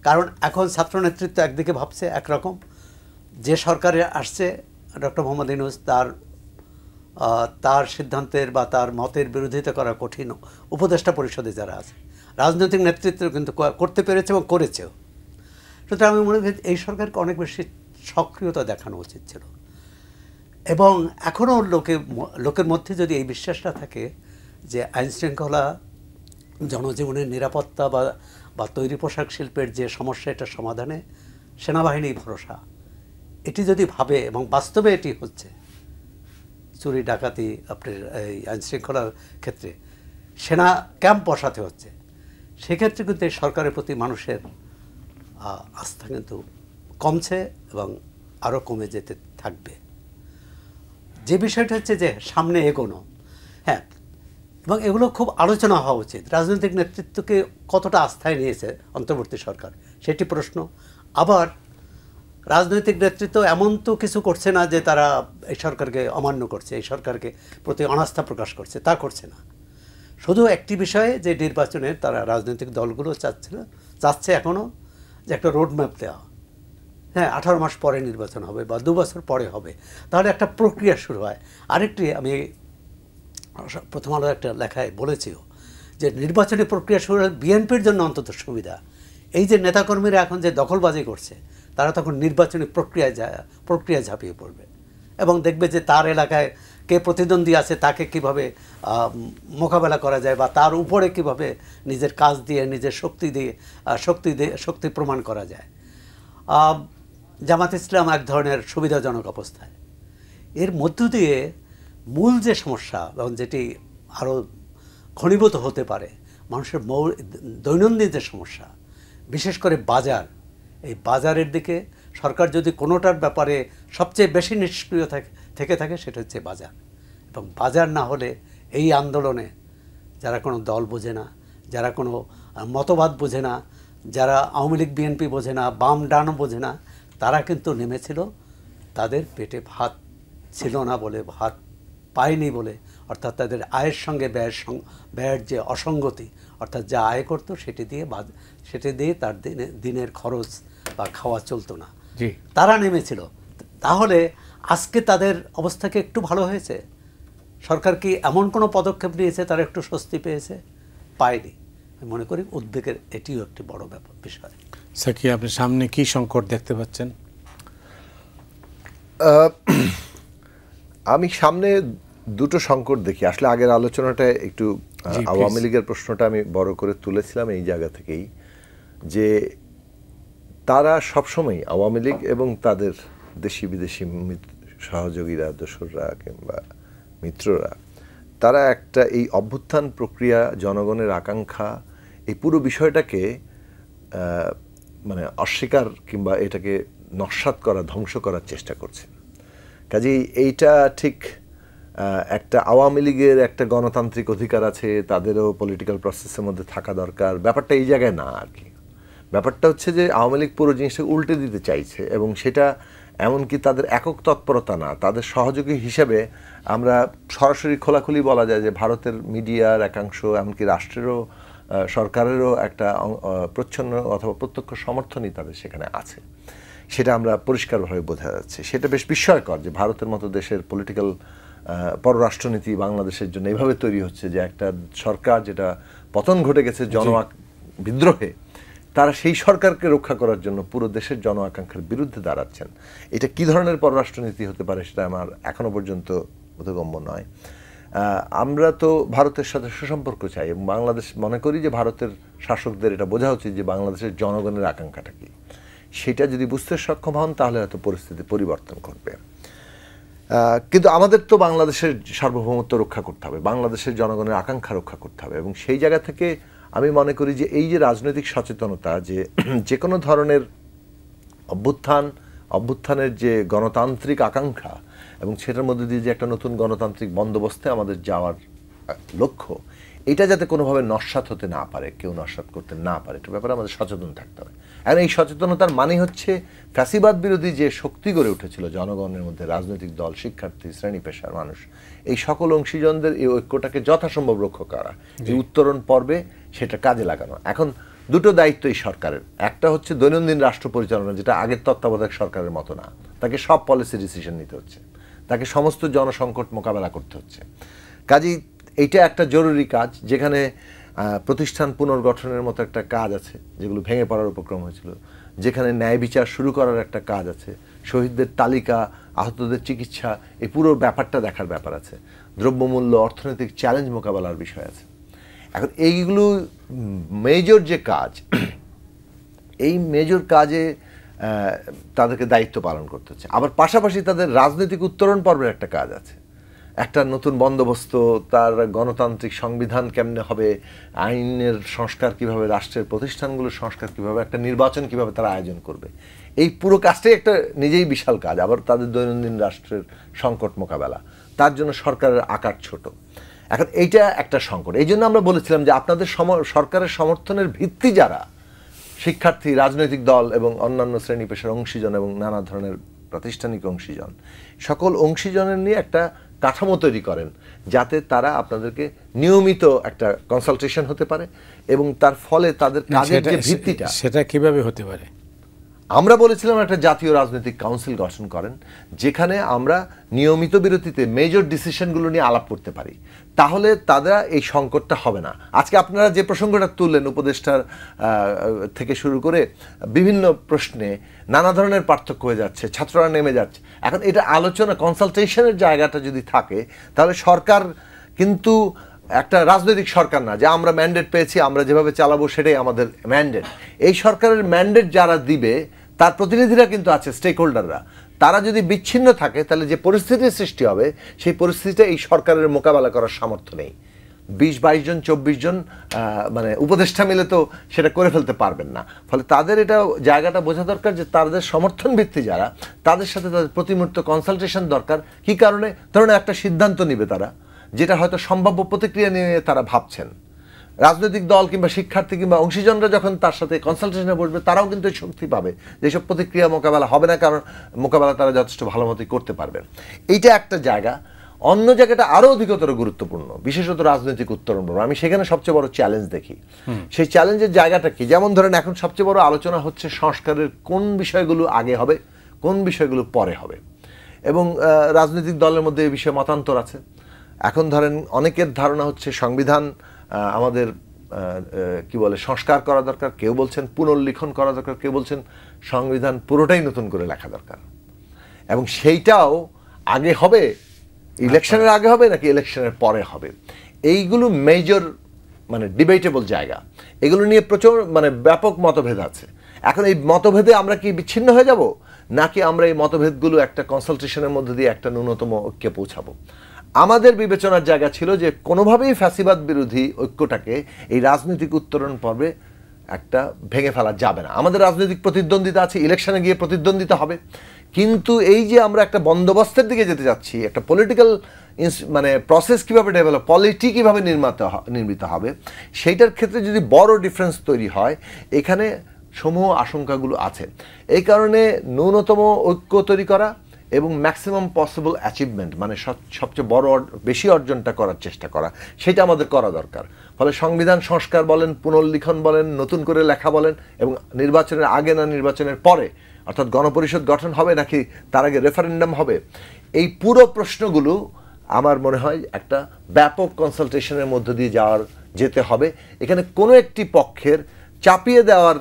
কারণ এখন ছাত্র নেতৃত্ব একদিকে ভাবছে একরকম, যে সরকারে আসছে ডক্টর মোহাম্মদ ইউনূস তার সিদ্ধান্তের বা তার মতের বিরোধিতা করা কঠিন। উপদেষ্টা পরিষদে যারা আছে, রাজনৈতিক নেতৃত্ব কিন্তু করতে পেরেছে এবং করেছেও। সুতরাং আমি মনে করি এই সরকারকে অনেক বেশি সক্রিয়তা দেখানো উচিত ছিল। এবং এখনও লোকের মধ্যে যদি এই বিশ্বাসটা থাকে যে আইনশৃঙ্খলা, জনজীবনের নিরাপত্তা বা তৈরি পোশাক শিল্পের যে সমস্যা, এটা সমাধানে সেনাবাহিনী ভরসা, এটি যদি ভাবে, এবং বাস্তবে এটি হচ্ছে, চুরি ডাকাতি আপনার এই আইনশৃঙ্খলার ক্ষেত্রে সেনা ক্যাম্প বসাতে হচ্ছে, সেক্ষেত্রে কিন্তু এই সরকারের প্রতি মানুষের আস্থা কিন্তু কমছে এবং আরও কমে যেতে থাকবে। যে বিষয়টা হচ্ছে যে সামনে এগোনো, হ্যাঁ এবং এগুলো খুব আলোচনা হওয়া উচিত। রাজনৈতিক নেতৃত্বকে কতটা আস্থায় নিয়েছে অন্তর্বর্তী সরকার সেটি প্রশ্ন। আবার রাজনৈতিক নেতৃত্ব এমন তো কিছু করছে না যে তারা এই সরকারকে অমান্য করছে, এই সরকারকে প্রতি অনাস্থা প্রকাশ করছে, তা করছে না। শুধু একটি বিষয়ে যে নির্বাচনে তারা রাজনৈতিক দলগুলো চাচ্ছে এখনও যে একটা রোডম্যাপ দেওয়া, হ্যাঁ 18 মাস পরে নির্বাচন হবে বা 2 বছর পরে হবে, তাহলে একটা প্রক্রিয়া শুরু হয়। আরেকটি আমি প্রথম আলো একটা লেখায় বলেছিও যে নির্বাচনী প্রক্রিয়া শুরু হলে বিএনপির জন্য অন্তত সুবিধা। এই যে নেতাকর্মীরা এখন যে দখলবাজি করছে তারা তখন নির্বাচনী প্রক্রিয়া ঝাঁপিয়ে পড়বে এবং দেখবে যে তার এলাকায় কে প্রতিদ্বন্দ্বী আছে তাকে কিভাবে মোকাবেলা করা যায় বা তার উপরে কিভাবে নিজের কাজ দিয়ে নিজের শক্তি প্রমাণ করা যায়। জামাত ইসলাম এক ধরনের সুবিধাজনক অবস্থায়। এর মধ্য দিয়ে মূল যে সমস্যা এবং যেটি আরও ঘনীভূত হতে পারে মানুষের দৈনন্দিন যে সমস্যা, বিশেষ করে বাজার, এই বাজারের দিকে সরকার যদি কোনোটার ব্যাপারে সবচেয়ে বেশি নিষ্ক্রিয় থেকে থাকে সেটা হচ্ছে বাজার। এবং বাজার না হলে এই আন্দোলনে যারা কোনো দল বোঝে না, যারা কোনো মতবাদ বোঝে না, যারা আওয়ামী লীগ বিএনপি বোঝে না, বাম ডানও বোঝে না, তারা কিন্তু নেমেছিল তাদের পেটে ভাত ছিল না বলে, ভাত পায়নি বলে, অর্থাৎ তাদের আয়ের সঙ্গে ব্যয়ের যে অসঙ্গতি, অর্থাৎ যা আয় করতো সেটি দিয়ে তার দিনের খরচ বা খাওয়া চলতো না, তারা নেমেছিল। তাহলে আজকে তাদের অবস্থা কি একটু ভালো হয়েছে? সরকার কি এমন কোনো পদক্ষেপ নিয়েছে তারা একটু স্বস্তি পেয়েছে? পায়নি। আমি মনে করি উদ্বেগের এটিও একটি বড় বিষয়। সাকি, আপনি সামনে কি সংকট দেখতে পাচ্ছেন? আমি সামনে দুটো সংকট দেখি। আসলে আগের আলোচনাটা একটু আওয়ামী লীগের প্রশ্নটা আমি বড় করে তুলেছিলাম এই জায়গা থেকেই, যে তারা সবসময় আওয়ামী লীগ এবং তাদের দেশি বিদেশি সহযোগীরা, দোসররা কিংবা মিত্ররা, তারা একটা এই অভ্যুত্থান প্রক্রিয়া, জনগণের আকাঙ্ক্ষা, এই পুরো বিষয়টাকে মানে অস্বীকার কিংবা এটাকে নস্যাৎ করা, ধ্বংস করার চেষ্টা করছে। কাজেই এইটা ঠিক একটা আওয়ামী লীগের একটা গণতান্ত্রিক অধিকার আছে, তাদেরও পলিটিক্যাল প্রসেসের মধ্যে থাকা দরকার, ব্যাপারটা এই জায়গায় না আর কি। ব্যাপারটা হচ্ছে যে আওয়ামী লীগ পুরো জিনিসটাকে উল্টে দিতে চাইছে এবং সেটা এমনকি তাদের একক তৎপরতা না, তাদের সহযোগী হিসেবে আমরা সরাসরি খোলাখুলি বলা যায় যে ভারতের মিডিয়ার একাংশ, এমনকি রাষ্ট্রেরও সরকারেরও একটা প্রচ্ছন্ন অথবা প্রত্যক্ষ সমর্থনই তাদের সেখানে আছে। সেটা আমরা পরিষ্কারভাবে বোঝা যাচ্ছে। সেটা বেশ বিস্ময়কর যে ভারতের মতো দেশের পলিটিক্যাল পররাষ্ট্রনীতি বাংলাদেশের জন্য এভাবে তৈরি হচ্ছে যে একটা সরকার যেটা পতন ঘটে গেছে বিদ্রোহে, তারা সেই সরকারকে রক্ষা করার জন্য পুরো দেশের জন আকাঙ্ক্ষার বিরুদ্ধে দাঁড়াচ্ছেন। এটা কি ধরনের পররাষ্ট্রনীতি হতে পারে সেটা আমার এখনো পর্যন্ত বোধগম্য নয়। আমরা তো ভারতের সাথে সুসম্পর্ক চাই এবং বাংলাদেশ মনে করি যে ভারতের শাসকদের এটা বোঝা উচিত যে বাংলাদেশের জনগণের আকাঙ্ক্ষাটা কি। সেটা যদি বুঝতে সক্ষম হন তাহলে হয়তো পরিস্থিতি পরিবর্তন ঘটবে। কিন্তু আমাদের তো বাংলাদেশের সার্বভৌমত্ব রক্ষা করতে হবে, বাংলাদেশের জনগণের আকাঙ্ক্ষা রক্ষা করতে হবে এবং সেই জায়গা থেকে আমি মনে করি যে এই যে রাজনৈতিক সচেতনতা, যে কোনো ধরনের অভ্যুত্থানের যে গণতান্ত্রিক আকাঙ্ক্ষা এবং সেটার মধ্যে দিয়ে যে একটা নতুন গণতান্ত্রিক বন্দোবস্তে আমাদের যাওয়ার লক্ষ্য, এটা যাতে কোনোভাবে নস্যাৎ হতে না পারে, কেউ নস্যাৎ করতে না পারে, এটার ব্যাপারে আমাদের সচেতন থাকতে হবে। আর এই সচেতনতার মানে হচ্ছে ফ্যাসিবাদ বিরোধী যে শক্তি গড়ে উঠেছিল জনগণের মধ্যে, রাজনৈতিক দল, শিক্ষার্থী, শ্রেণী পেশার মানুষ, এই সকল অংশীজনদের এই ঐক্যটাকে যথাসম্ভব রক্ষা করা, যে উত্তরণ পর্বে সেটা কাজে লাগানো। এখন দুটো দায়িত্ব এই সরকারের। একটা হচ্ছে দৈনন্দিন রাষ্ট্র পরিচালনা, যেটা আগের তত্ত্বাবধায়ক সরকারের মতো না, তাকে সব পলিসি ডিসিশন নিতে হচ্ছে, তাকে সমস্ত জনসংকট মোকাবেলা করতে হচ্ছে। কাজেই এইটা একটা জরুরি কাজ, যেখানে প্রতিষ্ঠান পুনর্গঠনের মতো একটা কাজ আছে যেগুলো ভেঙে পড়ার উপক্রম হয়েছিল, যেখানে ন্যায় বিচার শুরু করার একটা কাজ আছে, শহীদদের তালিকা, আহতদের চিকিৎসা, এই পুরো ব্যাপারটা দেখার ব্যাপার আছে, দ্রব্যমূল্য, অর্থনৈতিক চ্যালেঞ্জ মোকাবেলার বিষয় আছে। এখন এইগুলো মেজর যে কাজ, এই মেজর কাজে তাদেরকে দায়িত্ব পালন করতে হচ্ছে। আবার পাশাপাশি তাদের রাজনৈতিক উত্তরণ পর্বের একটা কাজ আছে, একটা নতুন বন্দোবস্ত, তার গণতান্ত্রিক সংবিধান কেমনে হবে, আইনের সংস্কার কিভাবে, রাষ্ট্রের প্রতিষ্ঠানগুলোর সংস্কার কিভাবে, একটা নির্বাচন কিভাবে তারা আয়োজন করবে, এই পুরো কাজটাই একটা নিজেই বিশাল কাজ। আবার তাদের দৈনন্দিন রাষ্ট্রের সংকট মোকাবেলা, তার জন্য সরকারের আকার ছোট। এখন এইটা একটা সংকট। এই জন্য আমরা বলেছিলাম যে আপনাদের সরকারের সমর্থনের ভিত্তি যারা শিক্ষার্থী, রাজনৈতিক দল এবং অন্যান্য শ্রেণী পেশার অংশীজন এবং নানা ধরনের প্রাতিষ্ঠানিক অংশীজন, সকল অংশীজনের নিয়ে একটা কাঠামো তৈরি করেন যাতে তারা আপনাদেরকে নিয়মিত একটা কনসালটেশন হতে পারে এবং তার ফলে তাদের কাজের যে ভিত্তিটা, সেটা কিভাবে হতে পারে? আমরা বলেছিলাম একটা জাতীয় রাজনৈতিক কাউন্সিল গঠন করেন যেখানে আমরা নিয়মিত বিরতিতে মেজর ডিসিশনগুলো নিয়ে আলাপ করতে পারি, তাহলে তাদের এই সংকটটা হবে না। আজকে আপনারা যে প্রসঙ্গটা তুললেন, উপদেষ্টার থেকে শুরু করে বিভিন্ন প্রশ্নে নানা ধরনের পার্থক্য হয়ে যাচ্ছে, ছাত্ররা নেমে যাচ্ছে। এখন এটা আলোচনা, কনসালটেশনের জায়গাটা যদি থাকে, তাহলে সরকার কিন্তু একটা রাজনৈতিক সরকার না যে আমরা ম্যান্ডেট পেয়েছি, আমরা যেভাবে চালাবো সেটাই আমাদের ম্যান্ডেট। এই সরকারের ম্যান্ডেট যারা দিবে তার প্রতিনিধিরা কিন্তু আছে, স্টেক হোল্ডাররা। তারা যদি বিচ্ছিন্ন থাকে তাহলে যে পরিস্থিতির সৃষ্টি হবে, সেই পরিস্থিতিটা এই সরকারের মোকাবেলা করার সামর্থ্য নেই। 20-22 জন 24 জন মানে উপদেষ্টা মিলে তো সেটা করে ফেলতে পারবেন না। ফলে তাদের এটা জায়গাটা বোঝা দরকার যে তাদের সমর্থন ভিত্তি যারা, তাদের সাথে তাদের প্রতি মুহূর্তে কনসালটেশন দরকার। কী কারণে? ধরুন একটা সিদ্ধান্ত নেবে তারা, যেটা হয়তো সম্ভাব্য প্রতিক্রিয়া নিয়ে তারা ভাবছেন। রাজনৈতিক দল কিংবা শিক্ষার্থী কিংবা অংশীজনরা যখন তার সাথে কনসালটেশনে বসবে, তারাও কিন্তু শক্তি পাবে যেসব প্রতিক্রিয়া মোকাবেলা হবে না, কারণ মোকাবেলা তারা যথেষ্ট ভালো মতোই করতে পারবেন। এইটা একটা জায়গা। অন্য জায়গাটা আরও অধিকতর গুরুত্বপূর্ণ, বিশেষত রাজনৈতিক উত্তরণ পর্ব। আমি সেখানে সবচেয়ে বড় চ্যালেঞ্জ দেখি। সেই চ্যালেঞ্জের জায়গাটা কি? যেমন ধরেন এখন সবচেয়ে বড় আলোচনা হচ্ছে সংস্কারের কোন বিষয়গুলো আগে হবে, কোন বিষয়গুলো পরে হবে, এবং রাজনৈতিক দলের মধ্যে এই বিষয়ে মতান্তর আছে। এখন ধরেন অনেকের ধারণা হচ্ছে সংবিধান আমাদের কি বলে সংস্কার করা দরকার, কেউ বলছেন পুনর্লিখন করা দরকার, কেউ বলছেন সংবিধান পুরোটাই নতুন করে লেখা দরকার। এবং সেইটাও আগে হবে, ইলেকশনের আগে হবে নাকি ইলেকশনের পরে হবে, এইগুলো মেজর মানে ডিবেটেবল জায়গা। এগুলো নিয়ে প্রচুর মানে ব্যাপক মতভেদ আছে। এখন এই মতভেদে আমরা কি বিচ্ছিন্ন হয়ে যাব, নাকি আমরা এই মতভেদগুলো একটা কনসালটেশনের মধ্যে দিয়ে একটা ন্যূনতম ঐক্যে পৌঁছাবো? আমাদের বিবেচনার জায়গা ছিল যে কোনোভাবেই ফ্যাসিবাদ বিরোধী ঐক্যটাকে এই রাজনৈতিক উত্তরণ পর্বে একটা ভেঙে ফেলা যাবে না। আমাদের রাজনৈতিক প্রতিদ্বন্দ্বিতা আছে, ইলেকশনে গিয়ে প্রতিদ্বন্দ্বিতা হবে, কিন্তু এই যে আমরা একটা বন্দোবস্তের দিকে যেতে যাচ্ছি, একটা পলিটিক্যাল মানে প্রসেস কীভাবে ডেভেলপ, পলিটি কীভাবে নির্মিত হবে, সেইটার ক্ষেত্রে যদি বড় ডিফারেন্স তৈরি হয়, এখানে সমূহ আশঙ্কাগুলো আছে। এই কারণে ন্যূনতম ঐক্য তৈরি করা এবং ম্যাক্সিমাম পসিবল অ্যাচিভমেন্ট মানে সবচেয়ে বড় বেশি অর্জনটা করার চেষ্টা করা, সেটা আমাদের করা দরকার। ফলে সংবিধান সংস্কার বলেন, পুনর্লিখন বলেন, নতুন করে লেখা বলেন, এবং নির্বাচনের আগে না নির্বাচনের পরে, অর্থাৎ গণপরিষদ গঠন হবে নাকি তার আগে রেফারেন্ডাম হবে, এই পুরো প্রশ্নগুলো আমার মনে হয় একটা ব্যাপক কনসালটেশনের মধ্য দিয়ে যেতে হবে। এখানে কোনো একটি পক্ষের চাপিয়ে দেওয়ার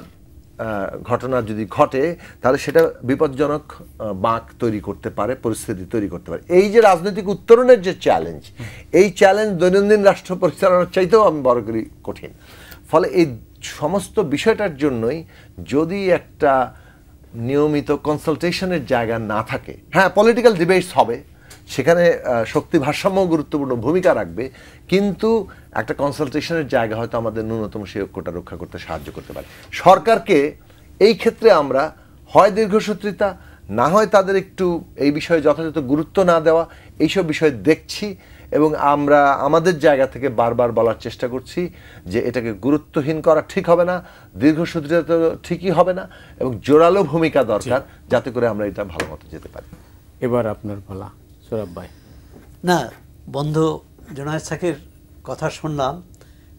ঘটনা যদি ঘটে, তাহলে সেটা বিপজ্জনক বাঁক তৈরি করতে পারে, পরিস্থিতি তৈরি করতে পারে। এই যে রাজনৈতিক উত্তরণের যে চ্যালেঞ্জ, এই চ্যালেঞ্জ দৈনন্দিন রাষ্ট্র পরিচালনার চাইতেও আমি বড় করি কঠিন। ফলে এই সমস্ত বিষয়টার জন্যই যদি একটা নিয়মিত কনসালটেশনের জায়গা না থাকে, হ্যাঁ পলিটিক্যাল ডিবেটস হবে, সেখানে শক্তি ভারসাম্য গুরুত্বপূর্ণ ভূমিকা রাখবে, কিন্তু একটা কনসালটেশনের জায়গা হয়তো আমাদের ন্যূনতম সেই ঐক্যটা রক্ষা করতে সাহায্য করতে পারে। সরকারকে এই ক্ষেত্রে আমরা হয় দীর্ঘসূত্রিতা, না হয় তাদের একটু এই বিষয়ে যথাযথ গুরুত্ব না দেওয়া, এইসব বিষয় দেখছি, এবং আমরা আমাদের জায়গা থেকে বারবার বলার চেষ্টা করছি যে এটাকে গুরুত্বহীন করা ঠিক হবে না, দীর্ঘসূত্রিতা ঠিকই হবে না, এবং জোরালো ভূমিকা দরকার যাতে করে আমরা এটা ভালো মতো যেতে পারি। এবার আপনার বলা সোহরাব ভাই। না, বন্ধু জুনায়েদ সাকির কথা শুনলাম,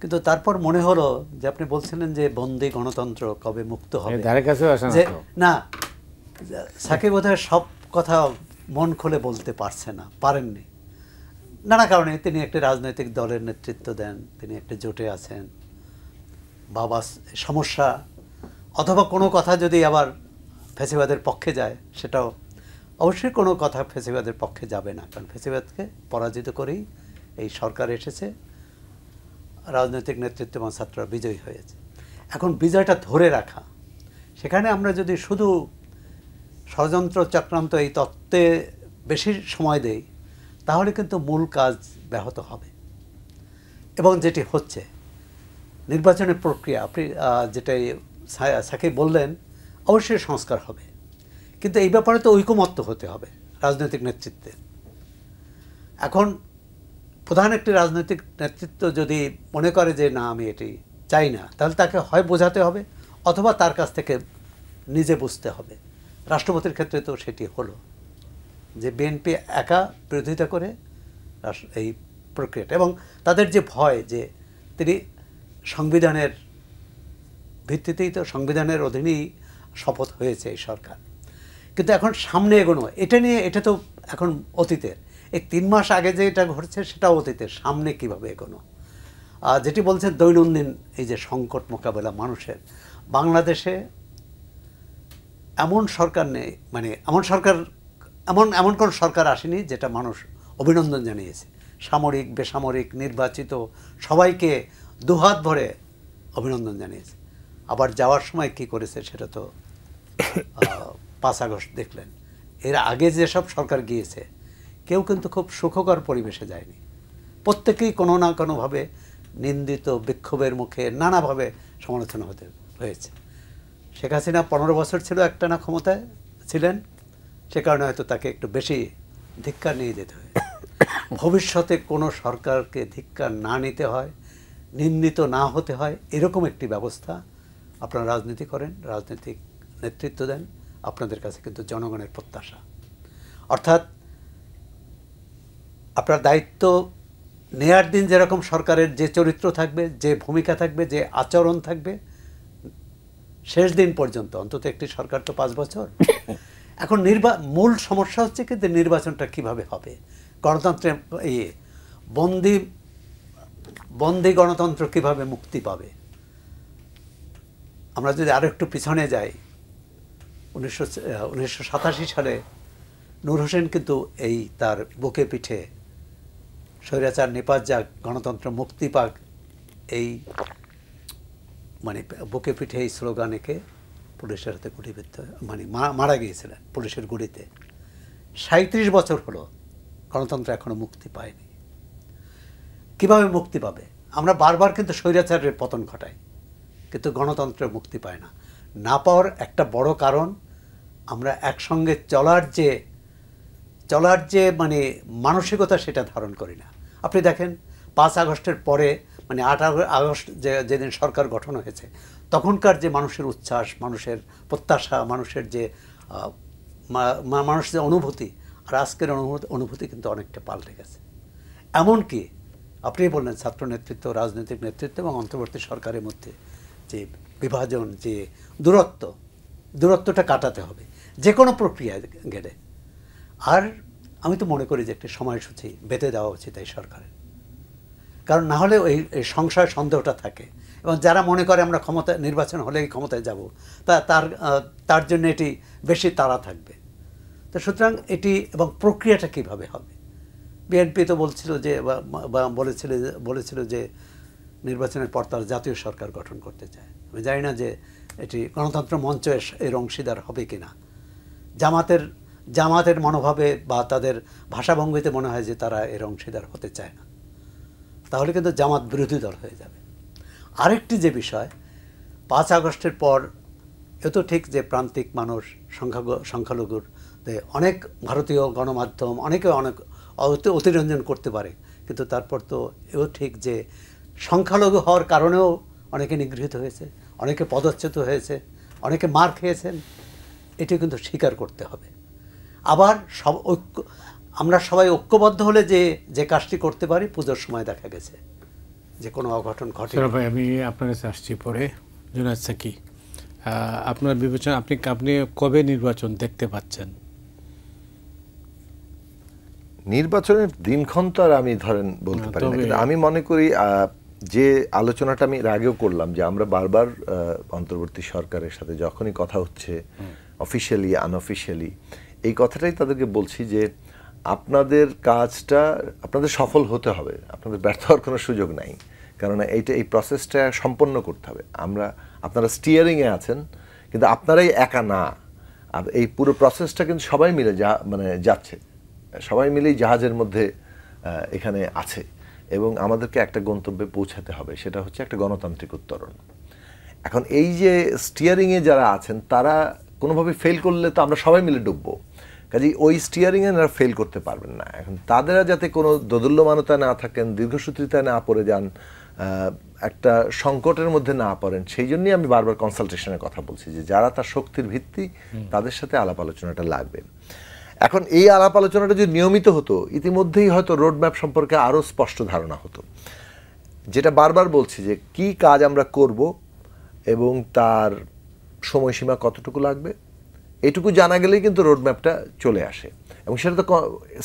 কিন্তু তারপর মনে হলো যে আপনি বলছিলেন যে বন্দী গণতন্ত্র কবে মুক্ত হবে, না সাকিব বোধহয় সব কথা মন খুলে বলতে পারেননি। নানা কারণে তিনি একটি রাজনৈতিক দলের নেতৃত্ব দেন, তিনি একটি জোটে আছেন, বাবা সমস্যা, অথবা কোনো কথা যদি আবার ফ্যাসিবাদের পক্ষে যায়, সেটাও অবশ্যই কোনো কথা ফ্যাসিবাদের পক্ষে যাবে না, কারণ ফ্যাসিবাদকে পরাজিত করেই এই সরকার এসেছে, রাজনৈতিক নেতৃত্ব এবং ছাত্ররা বিজয়ী হয়েছে। এখন বিজয়টা ধরে রাখা, সেখানে আমরা যদি শুধু ষড়যন্ত্র চক্রান্ত এই তত্ত্বে বেশি সময় দেই, তাহলে কিন্তু মূল কাজ ব্যাহত হবে। এবং যেটি হচ্ছে নির্বাচনের প্রক্রিয়া, আপনি যেটাই সাকিব বললেন, অবশ্যই সংস্কার হবে, কিন্তু এই ব্যাপারে তো ঐকমত্য হতে হবে রাজনৈতিক নেতৃত্বে। এখন প্রধান একটি রাজনৈতিক নেতৃত্ব যদি মনে করে যে না আমি এটি চাই না, তাহলে তাকে হয় বোঝাতে হবে অথবা তার কাছ থেকে নিজে বুঝতে হবে। রাষ্ট্রপতির ক্ষেত্রে তো সেটি হলো যে বিএনপি একা বিরোধিতা করে এই প্রক্রিয়াটা, এবং তাদের যে ভয় যে তিনি সংবিধানের ভিত্তিতেই তো, সংবিধানের অধীনেই শপথ হয়েছে এই সরকার, কিন্তু এখন সামনে এগোনো এটা নিয়ে, এটা তো এখন অতীতের, এই 3 মাস আগে যে এটা ঘটছে সেটাও অতীতের, সামনে কিভাবে এগোনো। যেটি বলছেন দৈনন্দিন এই যে সংকট মোকাবেলা মানুষের, বাংলাদেশে এমন সরকার নেই, মানে এমন কোন সরকার আসেনি যেটা মানুষ অভিনন্দন জানিয়েছে। সামরিক বেসামরিক নির্বাচিত সবাইকে দুহাত ভরে অভিনন্দন জানিয়েছে। আবার যাওয়ার সময় কি করেছে সেটা তো 5 আগস্ট দেখলেন। এর আগে যেসব সরকার গিয়েছে কেউ কিন্তু খুব সুখকর পরিবেশে যায়নি, প্রত্যেকেই কোনো না কোনোভাবে নিন্দিত, বিক্ষোভের মুখে নানাভাবে সমালোচনা হয়েছে। শেখ হাসিনা 15 বছর ছিল একটানা ক্ষমতায় ছিলেন, সে কারণে হয়তো তাকে একটু বেশি ধিক্কার নিয়ে যেতে হয়। ভবিষ্যতে কোনো সরকারকে ধিক্কার না নিতে হয়, নিন্দিত না হতে হয়, এরকম একটি ব্যবস্থা আপনারা রাজনীতি করেন, রাজনৈতিক নেতৃত্ব দেন, আপনাদের কাছে কিন্তু জনগণের প্রত্যাশা। অর্থাৎ আপনার দায়িত্ব নেয়ার দিন যেরকম সরকারের যে চরিত্র থাকবে, যে ভূমিকা থাকবে, যে আচরণ থাকবে, শেষ দিন পর্যন্ত অন্তত একটি সরকার তো 5 বছর। এখন মূল সমস্যা হচ্ছে কিন্তু নির্বাচনটা কিভাবে হবে, গণতন্ত্রের এই বন্দি গণতন্ত্র কিভাবে মুক্তি পাবে। আমরা যদি আরো একটু পিছনে যাই, 1987 সালে নূর হোসেন কিন্তু এই তার বুকে পিঠে স্বৈরাচার নিপাত যাক, গণতন্ত্র মুক্তি পাক, এই মানে বুকে পিঠে এই স্লোগানেকে পুলিশের হাতে গুলিবিদ্ধ, মানে মারা গিয়েছিলেন পুলিশের গুলিতে। 37 বছর হলো গণতন্ত্র এখনো মুক্তি পায়নি। কিভাবে মুক্তি পাবে? আমরা বারবার কিন্তু স্বৈরাচারের পতন ঘটাই, কিন্তু গণতন্ত্রের মুক্তি পায় না। না পাওয়ার একটা বড় কারণ আমরা একসঙ্গে চলার যে মানে মানসিকতা সেটা ধারণ করি না। আপনি দেখেন 5 আগস্টের পরে, মানে 8 আগস্ট যেদিন সরকার গঠন হয়েছে, তখনকার যে মানুষের উচ্ছ্বাস, মানুষের প্রত্যাশা, মানুষের যে মানুষের অনুভূতি, আর আজকের অনুভূতি কিন্তু অনেকটা পাল্টে গেছে। এমনকি আপনি বললেন ছাত্র নেতৃত্ব, রাজনৈতিক নেতৃত্ব এবং অন্তর্বর্তী সরকারের মধ্যে যে বিভাজন, যে দূরত্বটা কাটাতে হবে যে কোনো প্রক্রিয়া গেলে। আর আমি তো মনে করি যে একটি সময়সূচি বেঁধে দেওয়া উচিত এই সরকারের, কারণ না হলে এই সংশয় সন্দেহটা থাকে, এবং যারা মনে করে আমরা নির্বাচন হলেই ক্ষমতায় যাব, তার জন্য এটি বেশি তাড়া থাকবে। তো সুতরাং এটি এবং প্রক্রিয়াটা কিভাবে হবে। বিএনপি তো বলেছিল যে নির্বাচনের পর তার জাতীয় সরকার গঠন করতে চায়। আমি জানি না যে এটি গণতন্ত্র মঞ্চ এর অংশীদার হবে কিনা। জামাতের মনোভাবে বা তাদের ভাষাভঙ্গিতে মনে হয় যে তারা এর অংশীদার হতে চায় না, তাহলে কিন্তু জামাত বিরোধী দল হয়ে যাবে। আরেকটি যে বিষয়, 5 আগস্টের পর এত ঠিক যে প্রান্তিক মানুষ, সংখ্যালঘুর অনেক ভারতীয় গণমাধ্যম অনেকে অনেক অতিরঞ্জন করতে পারে, কিন্তু তারপর তো এও ঠিক যে সংখ্যালঘু হওয়ার কারণেও অনেকে নিগৃহীত হয়েছে, অনেকে পদচ্যুত হয়েছে, অনেকে মার খেয়েছেন। এটি কিন্তু স্বীকার করতে হবে। আবার আমরা সবাই ঐক্যবদ্ধ হলে যে কাজটি করতে পারি, পুজোর সময় দেখা গেছে যে কোনো অঘটন ঘটে। ভাই, আমি আপনার কাছে আসছি পরে। জুনায়েদ সাকি, আপনার বিবেচনা, আপনি কবে নির্বাচন দেখতে পাচ্ছেন? নির্বাচনের দিনক্ষণ তো আর আমি বলতে পারি না, কিন্তু আমি মনে করি যে আলোচনাটা আমি এর আগেও করলাম যে আমরা বারবার অন্তর্বর্তী সরকারের সাথে যখনই কথা হচ্ছে অফিশিয়ালি আনঅফিশিয়ালি, এই কথাটাই তাদেরকে বলছি যে আপনাদের কাজটা, আপনাদের সফল হতে হবে, আপনাদের ব্যর্থ হওয়ার কোনো সুযোগ নাই। কারণ এই প্রসেসটা সম্পন্ন করতে হবে। আপনারা স্টিয়ারিংয়ে আছেন, কিন্তু আপনারাই একা না। আর এই পুরো প্রসেসটা কিন্তু সবাই মিলে যাচ্ছে, সবাই মিলেই জাহাজের মধ্যে এখানে আছে, এবং আমাদেরকে একটা গন্তব্যে পৌঁছাতে হবে, সেটা হচ্ছে একটা গণতান্ত্রিক উত্তরণ। এখন এই যে স্টিয়ারিংয়ে যারা আছেন তারা কোনোভাবে ফেল করলে তো আমরা সবাই মিলে ডুববো। কাজেই ওই স্টিয়ারিংয়ে এনারা ফেল করতে পারবেন না। এখন তাদেরা যাতে কোনো দোদুল্যমানতা না থাকেন, দীর্ঘসূত্রিতায় না পড়ে যান, একটা সংকটের মধ্যে না পড়েন, সেই জন্যই আমি বারবার কনসালটেশনের কথা বলছি যে যারা তার শক্তির ভিত্তি তাদের সাথে আলাপ আলোচনাটা লাগবে। এখন এই আলাপ আলোচনাটা যদি নিয়মিত হতো, ইতিমধ্যেই হয়তো রোডম্যাপ সম্পর্কে আরও স্পষ্ট ধারণা হতো। যেটা বারবার বলছি যে কি কাজ আমরা করব এবং তার সময়সীমা কতটুকু লাগবে, এটুকু জানা গেলেই কিন্তু রোডম্যাপটা চলে আসে। এবং সেটা তো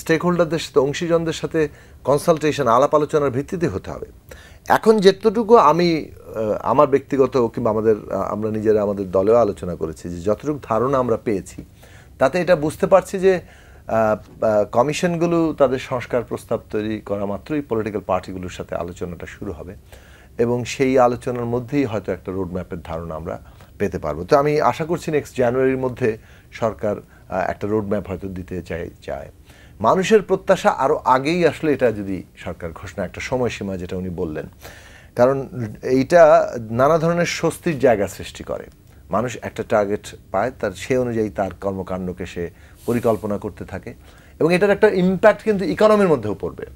স্টেক হোল্ডারদের সাথে, অংশীজনদের সাথে কনসালটেশন, আলাপ আলোচনার ভিত্তিতে হতে হবে। এখন যেতটুকু আমি আমার ব্যক্তিগত কিংবা আমরা নিজেরা আমাদের দলেও আলোচনা করেছি, যে যতটুকু ধারণা আমরা পেয়েছি তাতে এটা বুঝতে পারছি যে কমিশনগুলো তাদের সংস্কার প্রস্তাব তৈরি করা মাত্রই পলিটিক্যাল পার্টিগুলোর সাথে আলোচনাটা শুরু হবে এবং সেই আলোচনার মধ্যেই হয়তো একটা রোডম্যাপের ধারণা আমরা পেতে পারবো। তো আমি আশা করছি নেক্সট জানুয়ারির মধ্যে সরকার একটা রোডম্যাপ হয়তো দিতে চায়। মানুষের প্রত্যাশা আরও আগেই আসলে এটা যদি সরকার ঘোষণা, একটা সময়সীমা যেটা উনি বললেন, কারণ এইটা নানা ধরনের স্বস্তির জায়গা সৃষ্টি করে। মানুষ একটা টার্গেট পায়, তার সে অনুযায়ী তার কর্মকাণ্ডকে সে পরিকল্পনা করতে থাকে এবং এটার একটা ইম্প্যাক্ট কিন্তু ইকোনমির মধ্যেও পড়বে।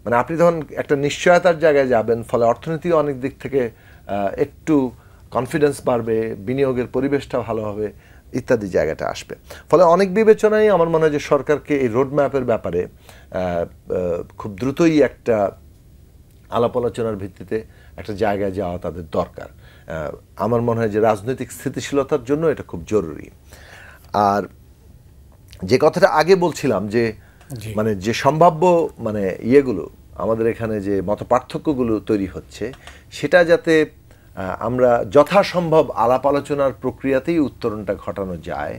মানে আপনি তখন একটা নিশ্চয়তার জায়গায় যাবেন, ফলে অর্থনীতি অনেক দিক থেকে একটু কনফিডেন্স বাড়বে, বিনিয়োগের পরিবেশটা ভালো হবে ইত্যাদি জায়গাটা আসবে। ফলে অনেক বিবেচনায় আমার মনে হয় যে সরকারকে এই রোডম্যাপের ব্যাপারে খুব দ্রুতই একটা আলাপ আলোচনার ভিত্তিতে একটা জায়গায় যাওয়া তাদের দরকার। আমার মনে হয় যে রাজনৈতিক স্থিতিশীলতার জন্য এটা খুব জরুরি। আর যে কথাটা আগে বলছিলাম যে মানে যে সম্ভাব্য মানে ইয়েগুলো আমাদের এখানে যে মতপার্থক্যগুলো তৈরি হচ্ছে, সেটা যাতে আমরা যথাসম্ভব আলাপ আলোচনার প্রক্রিয়াতেই উত্তরণটা ঘটানো যায়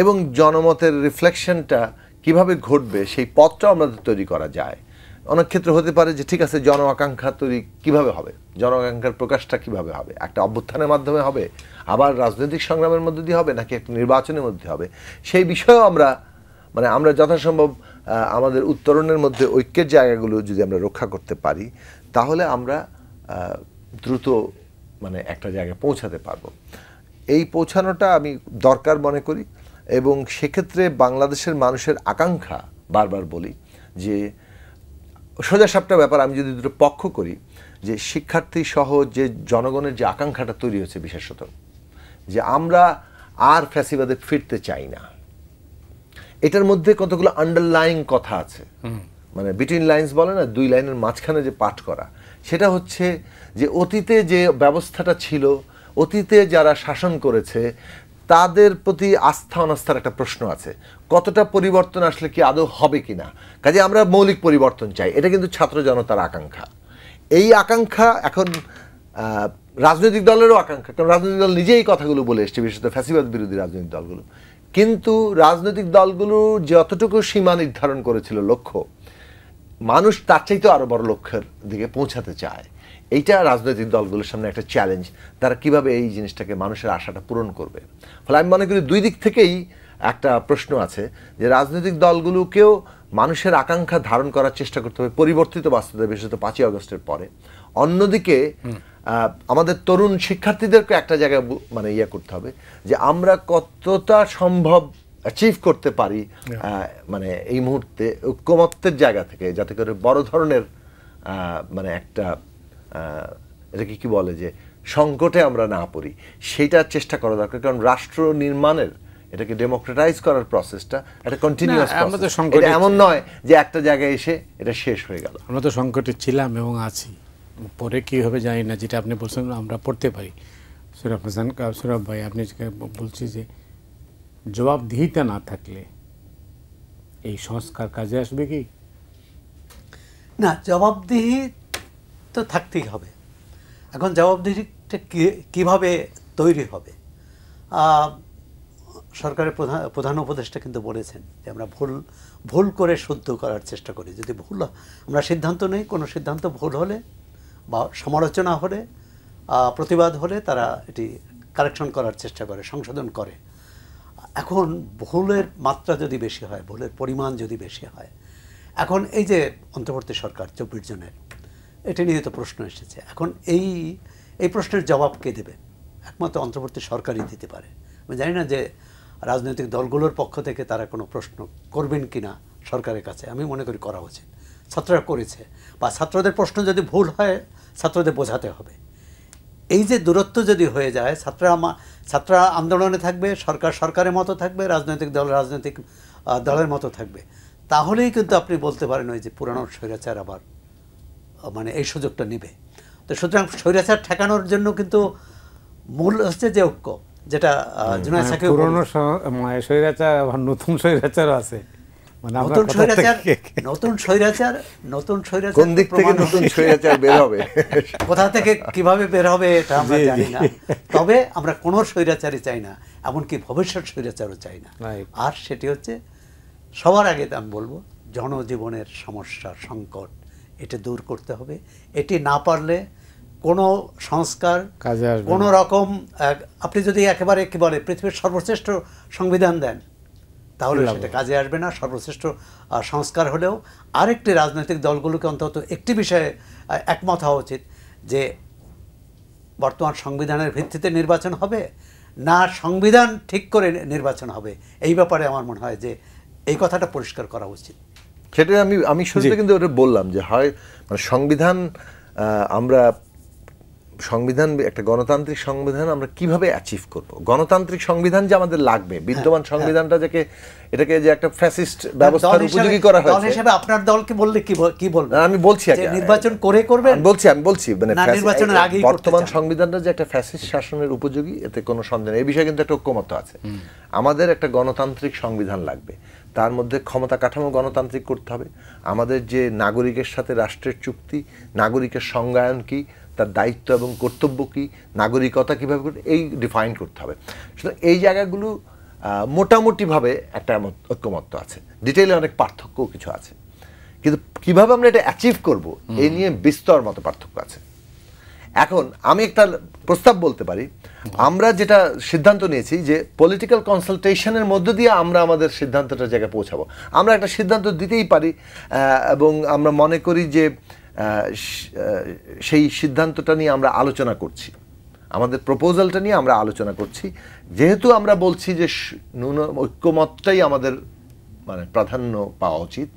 এবং জনমতের রিফ্লেকশনটা কিভাবে ঘটবে সেই পথটাও আমাদের তৈরি করা যায়। অনেক ক্ষেত্রে হতে পারে যে ঠিক আছে, জন আকাঙ্ক্ষা তৈরি কীভাবে হবে, জন আকাঙ্ক্ষার প্রকাশটা কীভাবে হবে, একটা অভ্যুত্থানের মাধ্যমে হবে, আবার রাজনৈতিক সংগ্রামের মধ্যে দিয়ে হবে, নাকি একটা নির্বাচনের মধ্যে হবে, সেই বিষয়েও আমরা যথাসম্ভব আমাদের উত্তরণের মধ্যে ঐক্যের জায়গাগুলো যদি আমরা রক্ষা করতে পারি, তাহলে আমরা দ্রুত একটা জায়গায় পৌঁছাতে পারবো। এই পৌঁছানোটা আমি দরকার মনে করি এবং সেক্ষেত্রে বাংলাদেশের মানুষের আকাঙ্ক্ষা, বারবার বলি যে সোজাসাপটা ব্যাপার, আমি যদি দুটো পক্ষ করি, যে শিক্ষার্থী সহ যে জনগণের যে আকাঙ্ক্ষাটা তৈরি হচ্ছে, বিশেষত যে আমরা আর ফ্যাসিবাদে ফিরতে চাই না, এটার মধ্যে কতগুলো আন্ডারলাইং কথা আছে, মানে বিটুইন লাইন্স বলে না, দুই লাইনের মাঝখানে যে পাঠ করা, সেটা হচ্ছে যে অতীতে যে ব্যবস্থাটা ছিল, অতীতে যারা শাসন করেছে তাদের প্রতি আস্থা অনাস্থার একটা প্রশ্ন আছে, কতটা পরিবর্তন আসলে কি আদৌ হবে কিনা। কাজে আমরা মৌলিক পরিবর্তন চাই, এটা কিন্তু ছাত্র জনতার আকাঙ্ক্ষা। এই আকাঙ্ক্ষা এখন রাজনৈতিক দলেরও আকাঙ্ক্ষা, কারণ রাজনৈতিক দল নিজেই কথাগুলো বলে এসছে, বিশেষত ফ্যাসিবাদ বিরোধী রাজনৈতিক দলগুলো। কিন্তু রাজনৈতিক দলগুলো যতটুকু সীমা নির্ধারণ করেছিল লক্ষ্য, মানুষ তার চাইতেও আরও বড় লক্ষ্যের দিকে পৌঁছাতে চায়। এইটা রাজনৈতিক দলগুলোর সামনে একটা চ্যালেঞ্জ, তারা কিভাবে এই জিনিসটাকে মানুষের আশাটা পূরণ করবে। ফলে আমি মনে করি দুই দিক থেকেই একটা প্রশ্ন আছে যে রাজনৈতিক দলগুলোকেও মানুষের আকাঙ্ক্ষা ধারণ করার চেষ্টা করতে হবে পরিবর্তিত বাস্তবতা, বিশেষত 5ই আগস্টের পরে। অন্যদিকে আমাদের তরুণ শিক্ষার্থীদেরকে একটা জায়গায় ইয়ে করতে হবে যে আমরা কতটা সম্ভব অ্যাচিভ করতে পারি এই মুহূর্তে ঐক্যমত্যের জায়গা থেকে, যাতে করে বড় ধরনের একটা এটাকে কি বলে যে সংকটে আমরা না পড়ি, সেইটার চেষ্টা করা দরকার। কারণ রাষ্ট্র নির্মাণের, এটাকে ডেমোক্রেটাইজ করার প্রসেসটা একটা কন্টিনিউয়াস প্রসেস, এটা এমন নয় যে একটা জায়গায় এসে এটা শেষ হয়ে গেল। আমরা তো সংকটে ছিলাম এবং আছি, পরে কী হবে জানি না, যেটা আপনি বলছেন আমরা পড়তে পারি। সুরাব ভাই, আপনি বলছি যে জবাবদিহিতা না থাকলে এই সংস্কার কাজে আসবে কি না? জবাবদিহি তো থাকতেই হবে। এখন জবাবদিহিটা কীভাবে তৈরি হবে, সরকারের প্রধান উপদেষ্টা কিন্তু বলেছেন যে আমরা ভুল করে শুদ্ধ করার চেষ্টা করি। যদি ভুল আমরা সিদ্ধান্ত নেই, কোনো সিদ্ধান্ত ভুল হলে বা সমালোচনা হলে, প্রতিবাদ হলে, তারা এটি কারেকশন করার চেষ্টা করে, সংশোধন করে। এখন ভুলের মাত্রা যদি বেশি হয়, ভুলের পরিমাণ যদি বেশি হয়, এখন এই যে অন্তর্বর্তী সরকার 24 জনের, এটা নিয়ে তো প্রশ্ন এসেছে। এখন এই প্রশ্নের জবাব কে দেবে? একমাত্র অন্তর্বর্তী সরকারই দিতে পারে। আমি জানি না যে রাজনৈতিক দলগুলোর পক্ষ থেকে তারা কোনো প্রশ্ন করবেন কিনা সরকারের কাছে, আমি মনে করি করা উচিত। ছাত্ররা করেছে, বা ছাত্রদের প্রশ্ন যদি ভুল হয় ছাত্রদের বোঝাতে হবে। এই যে দূরত্ব যদি হয়ে যায়, ছাত্ররা আন্দোলনে থাকবে, সরকার সরকারের মতো থাকবে, রাজনৈতিক দলের মতো থাকবে, তাহলেই কিন্তু আপনি বলতে পারেন ওই যে পুরানো স্বৈরাচার আবার মানে এই সুযোগটা নেবে। তো সুতরাং স্বৈরাচার ঠেকানোর জন্য কিন্তু মূল হচ্ছে যে ঐক্য, যেটা জুনায়েদ সাকিব পুরনো স্বৈরাচার আবার নতুন স্বৈরাচারও আছে, মানে নতুন স্বৈরাচার কোন দিক থেকে নতুন স্বৈরাচার বের হবে, কোথা থেকে কিভাবে বের হবে এটা আমরা জানি না। তবে আমরা কোনো স্বৈরাচারই চাই না, এমনকি ভবিষ্যৎ স্বৈরাচারও চাই না। আর সেটি হচ্ছে সবার আগে আমি বলবো জনজীবনের সমস্যা সংকট, এটা দূর করতে হবে। এটি না পারলে কোনো সংস্কার, কোনো রকম, আপনি যদি একেবারে কি বলে পৃথিবীর সর্বশ্রেষ্ঠ সংবিধান দেন তাহলে সেটা কাজে আসবে না। সর্বশ্রেষ্ঠ সংস্কার হলেও আরেকটি রাজনৈতিক দলগুলোকে অন্তত একটি বিষয়ে একমত হওয়া উচিত যে বর্তমান সংবিধানের ভিত্তিতে নির্বাচন হবে না সংবিধান ঠিক করে নির্বাচন হবে। এই ব্যাপারে আমার মনে হয় যে এই কথাটা পরিষ্কার করা উচিত। সেটা আমি শুরুতে কিন্তু ওটা বললাম যে হয় মানে আমরা সংবিধান একটা গণতান্ত্রিক সংবিধান আমরা কিভাবে অ্যাচিভ করব। গণতান্ত্রিক সংবিধান যে আমাদের লাগবে, বিদ্যমান সংবিধানটা এটাকে যে একটা ফ্যাসিস্ট ব্যবস্থার উপযোগী করা হয়েছে। দল হিসেবে আপনার দলকে বললে কি বলবেন? আমি বলছি আগে নির্বাচন করবেন। আমি বলছি মানে নির্বাচনের আগেই বর্তমান সংবিধানটা যে একটা ফ্যাসিস্ট শাসনের উপযোগী, এতে কোনো সন্দেহ নেই। এই বিষয়ে কিন্তু একটা ঐক্যমত্য আছে। আমাদের একটা গণতান্ত্রিক সংবিধান লাগবে, তার মধ্যে ক্ষমতা কাঠামো গণতান্ত্রিক করতে হবে। আমাদের যে নাগরিকের সাথে রাষ্ট্রের চুক্তি, নাগরিকের সংজ্ঞায়ন কি, তার দায়িত্ব এবং কর্তব্য কি, নাগরিকতা কীভাবে করতে, এই ডিফাইন করতে হবে। সুতরাং এই জায়গাগুলো মোটামুটিভাবে একটা ঐক্যমত্য আছে, ডিটেইলে অনেক পার্থক্যও কিছু আছে, কিন্তু কিভাবে আমরা এটা অ্যাচিভ করব এই নিয়ে বিস্তর মতো পার্থক্য আছে। এখন আমি একটা প্রস্তাব বলতে পারি, আমরা যেটা সিদ্ধান্ত নিয়েছি যে পলিটিক্যাল কনসালটেশনের মধ্য দিয়ে আমরা আমাদের সিদ্ধান্তটার জায়গায় পৌঁছাবো। আমরা একটা সিদ্ধান্ত দিতেই পারি এবং আমরা মনে করি যে সেই সিদ্ধান্তটা নিয়ে আমরা আলোচনা করছি, আমাদের প্রপোজালটা নিয়ে আমরা আলোচনা করছি। যেহেতু আমরা বলছি যে ঐক্যমতটাই আমাদের মানে প্রাধান্য পাওয়া উচিত,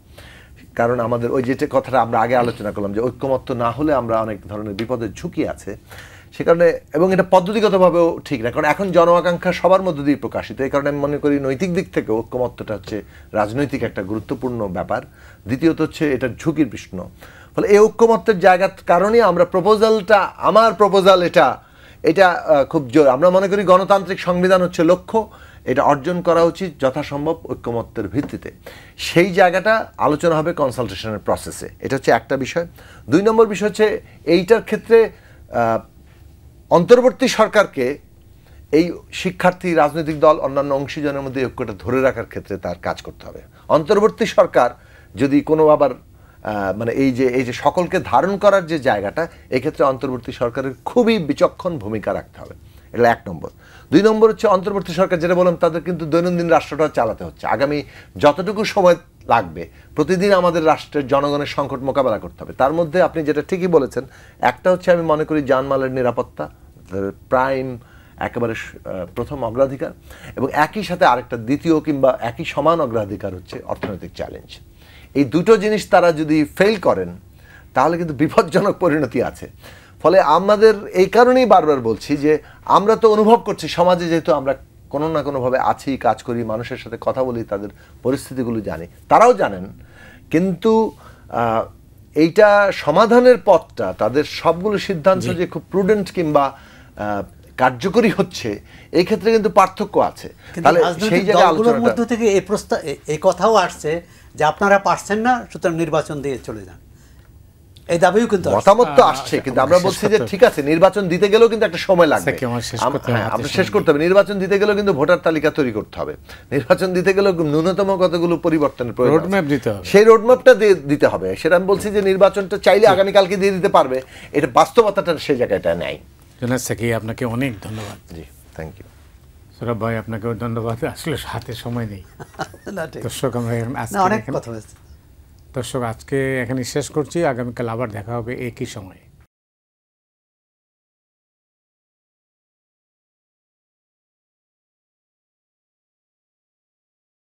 কারণ আমাদের ওই যেটা কথাটা আমরা আগে আলোচনা করলাম যে ঐক্যমত্য না হলে আমরা অনেক ধরনের বিপদের ঝুঁকি আছে, সে কারণে, এবং এটা পদ্ধতিগতভাবেও ঠিক না, কারণ এখন জন আকাঙ্ক্ষা সবার মধ্য দিয়ে প্রকাশিত। এই কারণে আমি মনে করি নৈতিক দিক থেকে ঐক্যমত্যটা হচ্ছে রাজনৈতিক একটা গুরুত্বপূর্ণ ব্যাপার। দ্বিতীয়ত হচ্ছে এটা ঝুঁকির প্রশ্ন। ফলে এই ঐক্যমত্যের জায়গার কারণে আমরা আমার প্রপোজাল এটা খুব জোর। আমরা মনে করি গণতান্ত্রিক সংবিধান হচ্ছে লক্ষ্য, এটা অর্জন করা উচিত যথাসম্ভব ঐক্যমত্যের ভিত্তিতে। সেই জায়গাটা আলোচনা হবে কনসালটেশনের প্রসেসে। এটা হচ্ছে একটা বিষয়। 2 নম্বর বিষয় হচ্ছে এইটার ক্ষেত্রে অন্তর্বর্তী সরকারকে এই শিক্ষার্থী, রাজনৈতিক দল, অন্যান্য অংশীজনের মধ্যে ঐক্যটা ধরে রাখার ক্ষেত্রে তার কাজ করতে হবে। অন্তর্বর্তী সরকার যদি কোনো আবার মানে এই যে সকলকে ধারণ করার যে জায়গাটা, এক্ষেত্রে অন্তর্বর্তী সরকারের খুবই বিচক্ষণ ভূমিকা রাখতে হবে। এটা 1 নম্বর। 2 নম্বর হচ্ছে অন্তর্বর্তী সরকার যেটা বললাম, তাদের কিন্তু দৈনন্দিন রাষ্ট্রটা চালাতে হচ্ছে। আগামী যতটুকু সময় লাগবে প্রতিদিন আমাদের রাষ্ট্রের জনগণের সংকট মোকাবেলা করতে হবে। তার মধ্যে আপনি যেটা ঠিকই বলেছেন, একটা হচ্ছে আমি মনে করি জানমালের নিরাপত্তা প্রাইম একেবারে প্রথম অগ্রাধিকার, এবং একই সাথে আরেকটা দ্বিতীয় কিংবা একই সমান অগ্রাধিকার হচ্ছে অর্থনৈতিক চ্যালেঞ্জ। এই দুটো জিনিস তারা যদি ফেল করেন তাহলে কিন্তু বিপজ্জনক পরিণতি আছে। ফলে আমাদের এই কারণেই বারবার বলছি যে আমরা তো অনুভব করছি সমাজে, যেহেতু আমরা কোনো না কোনোভাবে আছি, কাজ করি, মানুষের সাথে কথা বলি, তাদের পরিস্থিতিগুলো জানি, তারাও জানেন, কিন্তু এইটা সমাধানের পথটা, তাদের সবগুলো সিদ্ধান্ত যে খুব প্রুডেন্ট কিংবা কার্যকরী হচ্ছে, এই ক্ষেত্রে কিন্তু পার্থক্য আছে। তাহলে সেই জায়গায় আলোচনার মধ্য থেকে এই কথাও আসছে যে আপনারা পারছেন না, সুতরাং নির্বাচন দিয়ে চলে যান, এই দাবিও কিন্তু মতামত তো আসছে। কিন্তু আমরা বলছি যে ঠিক আছে, নির্বাচন দিতে গেলেও কিন্তু একটা সময় লাগবে, আমরা শেষ করতে হবে। নির্বাচন দিতে গেলেও কিন্তু ভোটার তালিকা তৈরি করতে হবে, নির্বাচন দিতে গেলেও ন্যূনতম কতগুলো পরিবর্তনের প্রয়োজন, সেই রোডম্যাপটা দিতে হবে। সেটা আমি বলছি যে নির্বাচনটা চাইলে আগামীকালকে দিয়ে দিতে পারবে, এটা বাস্তবতাটা সেই জায়গাটা নেই। জুনায়েদ সাকি, আপনাকে অনেক ধন্যবাদ। জি, থ্যাংক ইউ। সৌরভ ভাই, আপনাকেও ধন্যবাদ। আসলে হাতে সময় নেই। দর্শক, আমরা অনেক কথা হয়েছে। দর্শক, আজকে এখানে শেষ করছি। আগামীকাল আবার দেখা হবে একই সময়ে।